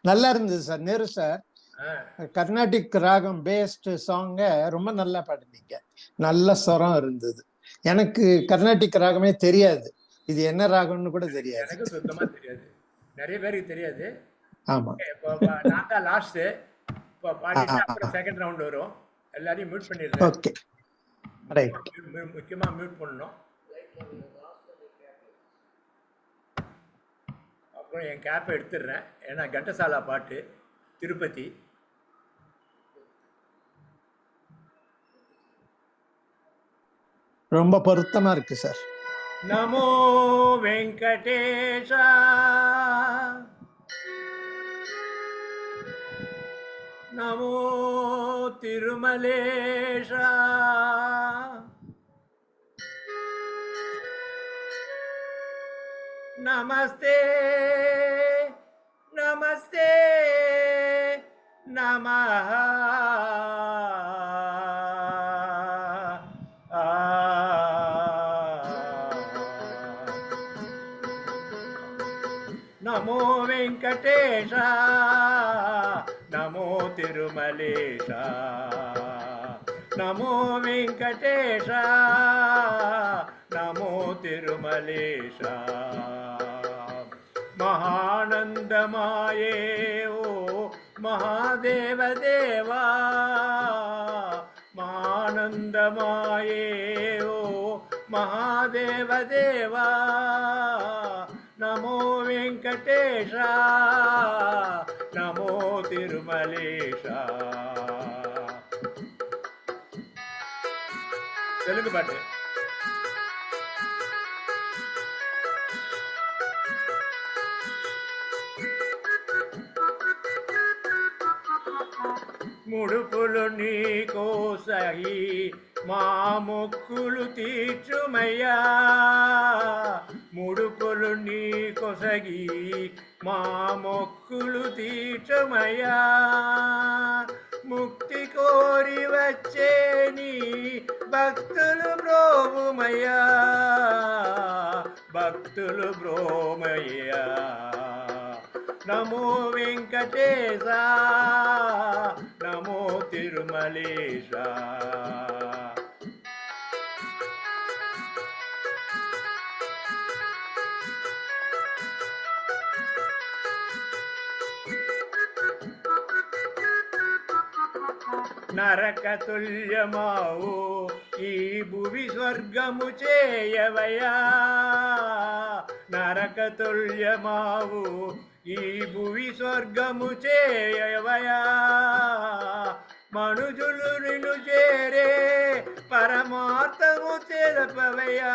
நல்லா இருந்தது சார். நேரு சார் கர்நாடிக் ராகம் பேஸ்ட் சாங்க ரொம்ப நல்லா பாடுனீங்க. நல்ல ஸ்வரம் இருந்தது. எனக்கு கர்நாடிக் ராகமே தெரியாது, இது என்ன ராகம்னு கூட தெரியாது. எனக்கு சுத்தமா தெரியாது, நிறைய பேருக்கு தெரியாது. ஆமா, நான் தான் லாஸ்ட். இப்போ பாடிட்டு அப்புறம் செகண்ட் ரவுண்ட் வரும். எல்லாரையும் மியூட் பண்ணிடுறேன். Okay right. முக்கியமா மியூட் பண்ணணும். அப்புறம் என் கேப்பை எடுத்துடுறேன், ஏன்னா கண்டசாலா பாட்டு திருப்பதி. ரொம்ப பொருத்தமா இருக்கு சார். நமோ வெங்கடேஷா நமோ திருமலேஷா நமஸ்தே நமஸ்தே நமஹ நமோ வெங்கடேஷா நமோ திருமலேஷா நமோ வெங்கடேஷா நமோ திருமலேஷா மகானந்தமாயே ஓ மகாதேவ தேவா மகானந்தமாயே ஓ மகாதேவ தேவா நமோ வெங்கடேஷா நமோ திருமலேஷா. தெலுங்கு பாட்டு. ముడుపులు నీ కోసగి మా మొక్కులు తీర్చుమయ్యా ముడుపులు నీ కొసగి మా మొక్కులు తీర్చుమయ్యా ముక్తి కోరి వచ్చే నీ భక్తులు బ్రోవుమయ్యా భక్తులు బ్రోమయ్యా நமோ வெங்கடேசா, நமோ திருமலேஷா. నరక తుల్యమావు ఈ భువి స్వర్గము చేయవయా, నరక తుల్యమావు ఈ భువి స్వర్గము చేయవయా. మనుజులు నిన్ను చేరే పరమార్థము తెలుపవయా,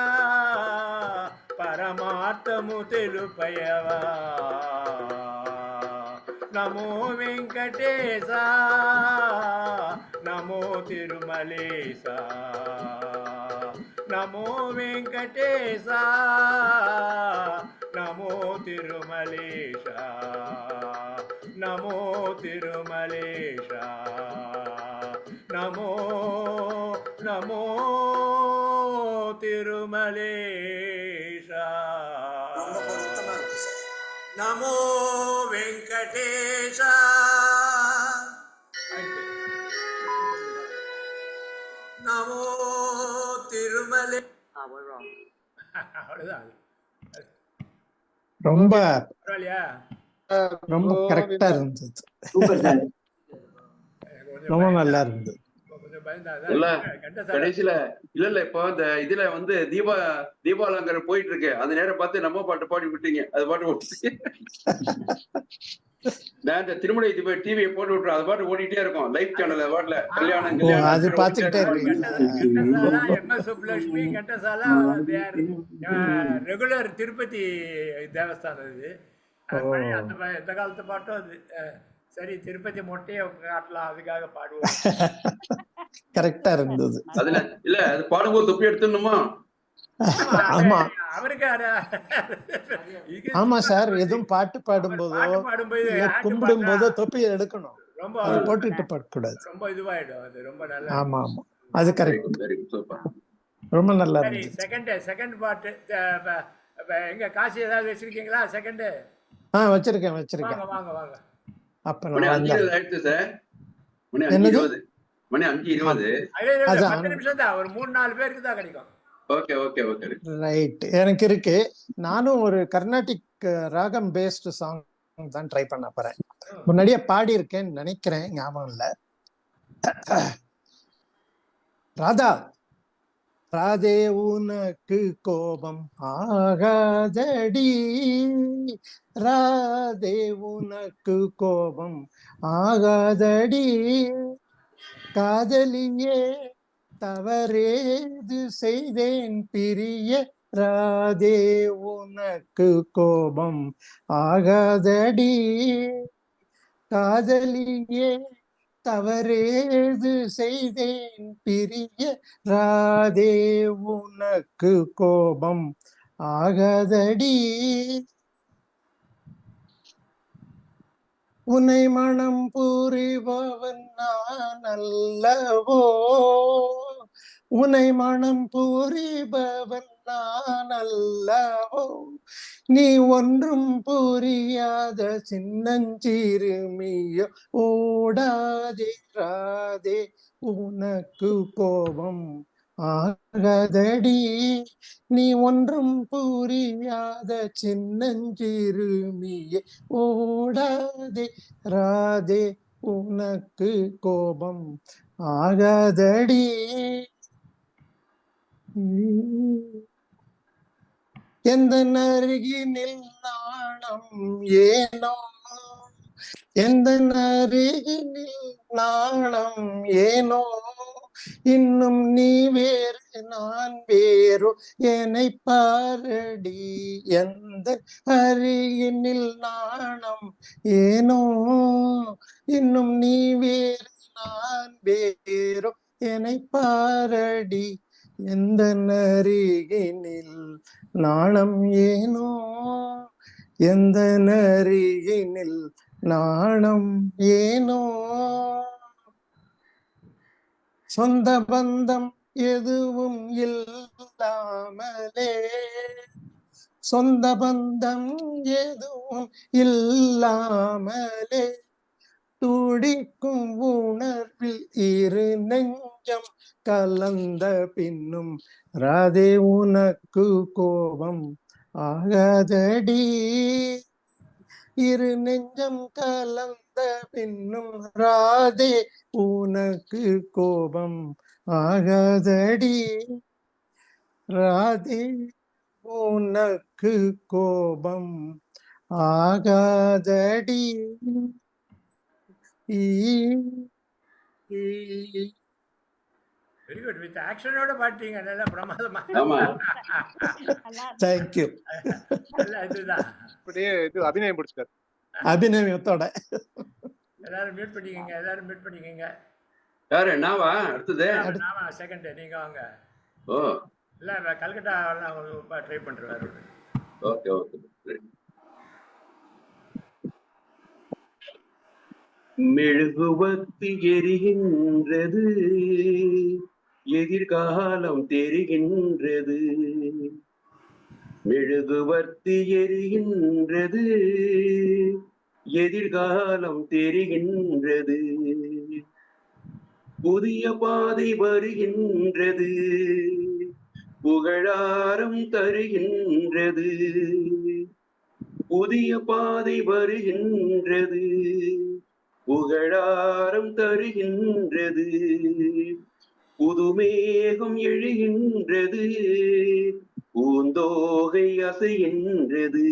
పరమార్థము తెలుపయవా. నమో వెంకటేశ, నమో తిరుమలేశ. నమో వెంకటేశ, నమో తిరుమలేశ. నమో తిరుమలేశ. నమో నమో తిరుమలేశ. నమో వెంకటేశ. நமோ திருமலை. ரொம்ப பரவாயில்லையா? ரொம்ப கரெக்டா இருந்தது. ரொம்ப நல்லா இருந்தது. கடைசியில இல்ல இப்ப இந்த இதுல வந்து தீபாலங்கர் போயிட்டு இருக்கு, அந்த நேரம் பார்த்து நம்ம பாட்டு பாடி விட்டீங்க. அது பாட்டு ஓட்டு நான் இந்த திருமலை டிவியை போட்டு விட்டுறேன், அது பாட்டு ஓடிட்டே இருக்கும் லைவ் சேனல். பாட்டுல கல்யாணம் அது பாத்துக்கிட்டே சுப்லட்சுமி கண்டசாலா ரெகுலர் திருப்பதி தேவஸ்தானம் இது. அந்த காலத்து பாட்டும் அது. சரி, திருப்பதி மொட்டையை காட்டலாம், அதுக்காக பாடுவோம். கரெக்டா இருந்தது. அதுல இல்ல அது பாடும்போது தொப்பி எடுத்துடணுமா? ஆமா அவருக்கு ஆமா சார், எதுவும் பாட்டு பாடும்போதோ கும்பிடும் போதோ தொப்பி எடுக்கணும், ரொம்ப போட்டுட்டு பாடக்கூடாது. ரொம்ப இதுவாயிடும் அது. ரொம்ப நல்லா. ஆமா ஆமா, அது கரெக்ட். ரொம்ப நல்லா இருந்துச்சு. செகண்ட் பாட்டு எங்க காசு ஏதாவது வச்சிருக்கீங்களா? செகண்ட் வச்சிருக்கேன். வாங்க வாங்க. அப்ப மணி 5:20 சார். மணி 5:20. மணி 5:20. 10 நிமிஷம் தான், ஒரு 3-4 பேருக்கு தான் கிடைக்கும். Okay okay okay right. எனக்கு இருக்கு. நானும் ஒரு கர்நாடிக் ராகம் பேஸ்டு சாங் தான் ட்ரை பண்ண போறேன். முன்னாடியே பாடி இருக்கேன்னு நினைக்கிறேன், ஞாபகம் இல்ல. ராதா ராதே உனக்கு கோபம் ஆகாதடி, ராதே உனக்கு கோபம் ஆகாதடி, காதலியே தவறேது செய்தேன் பிரிய, ராதே உனக்கு கோபம் ஆகாதடி, காதலியே தவறேது செய்தேன் பிரிய, ராதே உனக்கு கோபம் ஆகாதடி, உன்னை மனம் புரிபவன் நான் அல்லவோ, உன்னை மனம் புரிபவன் நான் அல்லவோ, நீ ஒன்றும் புரியாத சின்னஞ்சிறுமியோ, ஓடாதே ராதே உனக்கு கோபம் ஆகாதடி, நீ ஒன்றும் புரியாத சின்னஞ்சிறுமியே, ஓடாதே ராதே உனக்கு கோபம் ஆகாதடி. எந்த அருகினில் நாணம் ஏனோ, எந்த அருகினில் நாணம் ஏனோ, இன்னும் நீ வேறு நான் வேறோ என்னை பாரடி, எந்த அருகினில் நாணம் ஏனோ, இன்னும் நீ வேறு நான் வேறோ என்னை பாரடி, எந்த அருகினில் நாணம் ஏனோ, எந்த அருகினில் நாணம் ஏனோ, சொந்த பந்தம் எதுவும் இல்லாமலே, சொந்த பந்தம் எதுவும் இல்லாமலே துடிக்கும் உணர்வில் இரு நெஞ்சம் கலந்த பின்னும் ராதே உனக்கு கோபம் ஆகாதடி. இரு நெஞ்சம் கலந்த பின்னும் ராதே உனக்கு கோபம் ஆகாதடி. ராதே உனக்கு கோபம் ஆகாதடி. Very good. வித் ஆக்ஷனோட பாட்டீங்க, நல்லா பிரமாதமா. ஆமா. தேங்க்யூ. நல்லா இதுதான். அப்படியே இது அபிநயம் பிடிச்சிட்டாரு. அபிநயத்தோட. எல்லாரும் மியூட் பண்ணிக்கங்க, எல்லாரும் மியூட் பண்ணிக்கங்க. யாரு நாவா அடுத்தது? நாம செகண்ட், நீங்க வாங்க. ஓ இல்ல கல்கட்டா ட்ரை பண்றாரு. Okay okay. மெழுகுவத்தி எரிகின்றது, எதிர்காலம் தெரிகின்றது. மெழுகுவர்த்தி எரிகின்றது, எதிர்காலம் தெரிகின்றது. புதிய பாதை வருகின்றது, புகழாரம் தருகின்றது. புதிய பாதை வருகின்றது, புகழாரம் தருகின்றது. புதுமேகம் எழுகின்றது, பூந்தோகை அசைகின்றது.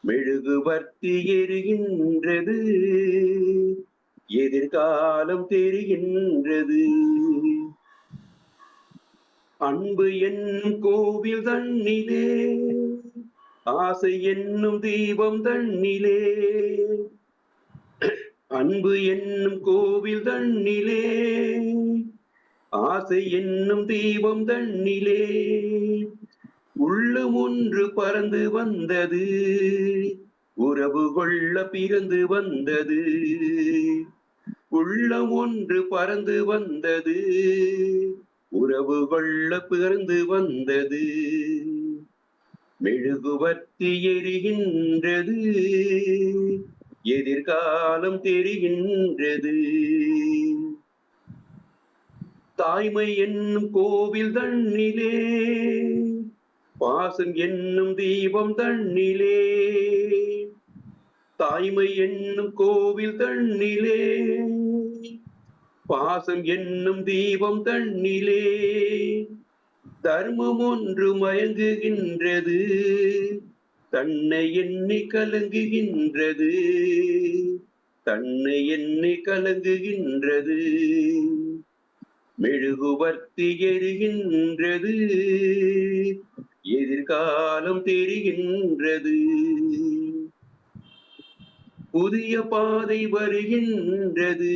மெழுகுவர்த்தி எரிகின்றது, எதிர்காலம் தெரிகின்றது. அன்பு என்னும் கோவில் தன்னிலே, ஆசை என்னும் தீபம் தன்னிலே. அன்பு என்னும் கோவில் தன்னிலே, ஆசை என்னும் தீபம் தன்னிலே. உள்ளம் ஒன்று பறந்து வந்தது, உறவு கொள்ள பிறந்து வந்தது. உள்ளம் ஒன்று பறந்து வந்தது, உறவு கொள்ள பிறந்து வந்தது. மெழுகுவர்த்தி எரிகின்றது, எதிர்காலம் தெரிகின்றது. தாய்மை என்னும் கோவில் தன்னிலே, பாசம் என்னும் தீபம் தன்னிலே. தாய்மை என்னும் கோவில் தன்னிலே, பாசம் என்னும் தீபம் தன்னிலே. தர்மம் ஒன்று மயங்குகின்றது, தன்னை எண்ணி கலங்குகின்றது. தன்னை எண்ணி கலங்குகின்றது. மெழுகுவர்த்தி எரிகின்றது, எதிர்காலம் தெரிகின்றது. புதிய பாதை வருகின்றது,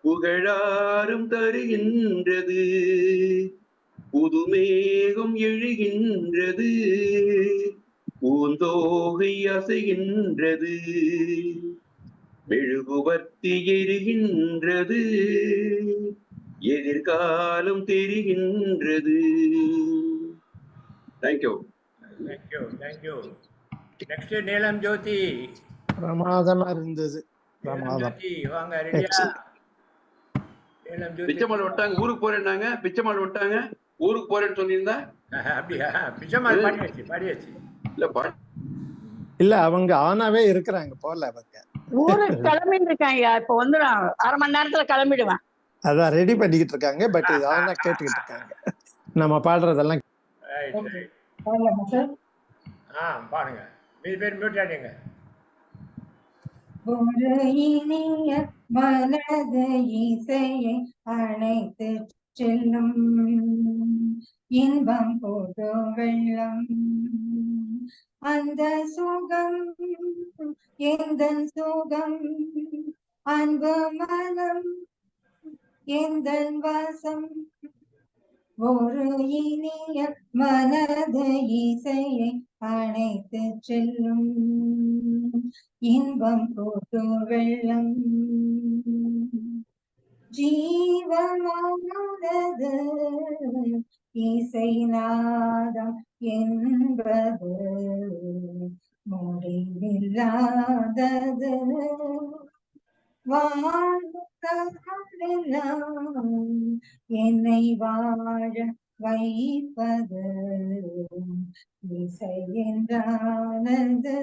புகழாரம் தருகின்றது. புதுமேகம் எழுகின்றது, பூந்தோகை அசைகின்றது. மெழுகுவர்த்தி எரிகின்றது, எதிர்காலம் தெரிகின்றது. தேங்க்யூ. Thank you thank you. நெக்ஸ்ட் நீலம் ஜோதி. பிரமாதமா இருந்தது. நீலம் ஜோதி வாங்க, ரெடியா? நீலம் ஜோதி பிச்சைமாடு விட்டாங்க, ஊருக்கு போறேன்னாங்க. பிச்சைமாடு விட்டாங்க, ஊருக்கு போறேன்னு சொல்லியிருந்தா. அப்படியா? பிச்சைமாடு பாடியாச்சு பாடியாச்சு. இல்ல அவங்க ஆனாவே இருக்கிறாங்க, போல அவங்க ஊருக்கு கிளம்பிட்டு இருக்காங்க. இப்ப வந்துடும், அரை மணி நேரத்துல கிளம்பிடுவேன். அதான் ரெடி பண்ணிக்கிட்டு இருக்காங்க. பட் இது ஆனா கேட்டுக்கிட்டு இருக்காங்க நம்ம பாடுறதெல்லாம். பாருங்க, மீதி பேர் மியூட் ஆடிங்க. ஒரு இனிய மனது இசையை அணைத்து செல்லும் இன்பம் போது வெள்ளம். அந்த சுகம் எந்தன் சுகம், அன்பு மனம் எந்தன் வாசம். ஒரு இனிய மனது இசையை அணைத்து செல்லும் இன்பம் போது வெள்ளம். ஜீவமானது இசை நாதம் என்பது முடிவில்லாதது. வாழ்ந்தெல்லாம் என்னை வாழ வைப்பது இசை என்றானது.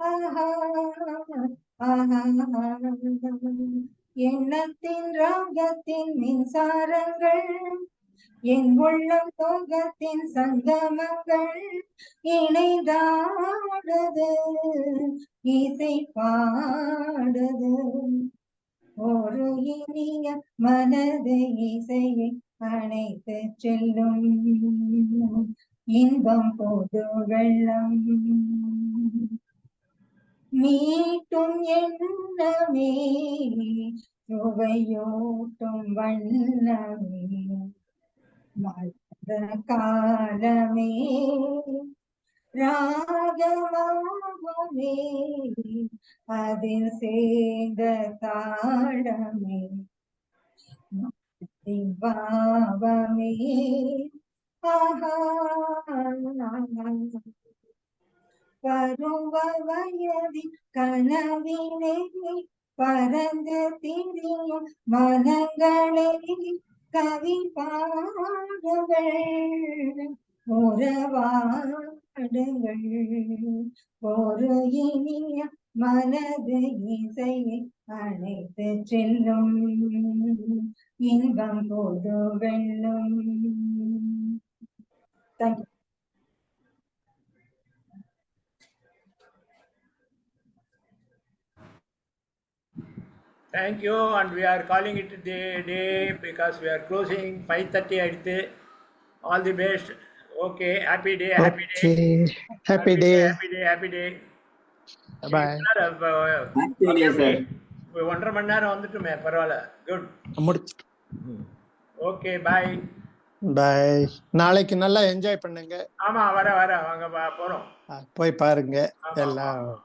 ஆஹா ஆஹா எண்ணத்தின் ராகத்தின் மின்சாரங்கள் என் உள்ளம் தோகத்தின் சங்கமங்கள் இணைதாடுது இசை பாடுது. ஒரு இனிய மனது இசையை அணைத்து செல்லும் இன்பம் பொது வெள்ளம். மீட்டும் எண்ணமே சுவையூட்டும் வண்ணமே மலர்ந்த காலமே ராகமாகுமே அதில் சேர்ந்த தாளமே பாவமே. ஆஹா பருவ வயதி கனவினை பறந்து திரியும் மனங்களே கவி பாடுங்கள் உறவாடுங்கள். ஒரு இனிய மனது இசையை அணைத்து செல்லும் இன்பம் பொது வெல்லும். Thank you. Thank you, and we are calling it day because we are closing 5:30 ஆயிடுத்து. All the best. Okay, happy day, happy day. Happy day. Happy day, happy day. Bye. Happy day, sir. 1.5 மணி நேரம் வந்துட்டுமே, பரவாயில்ல. Good. முடிச்சு. Okay, பாய். பாய். நாளைக்கு நல்லா enjoy பண்ணுங்க. ஆமா, வர வாங்க போறோம். போய் பாருங்க எல்லாம்.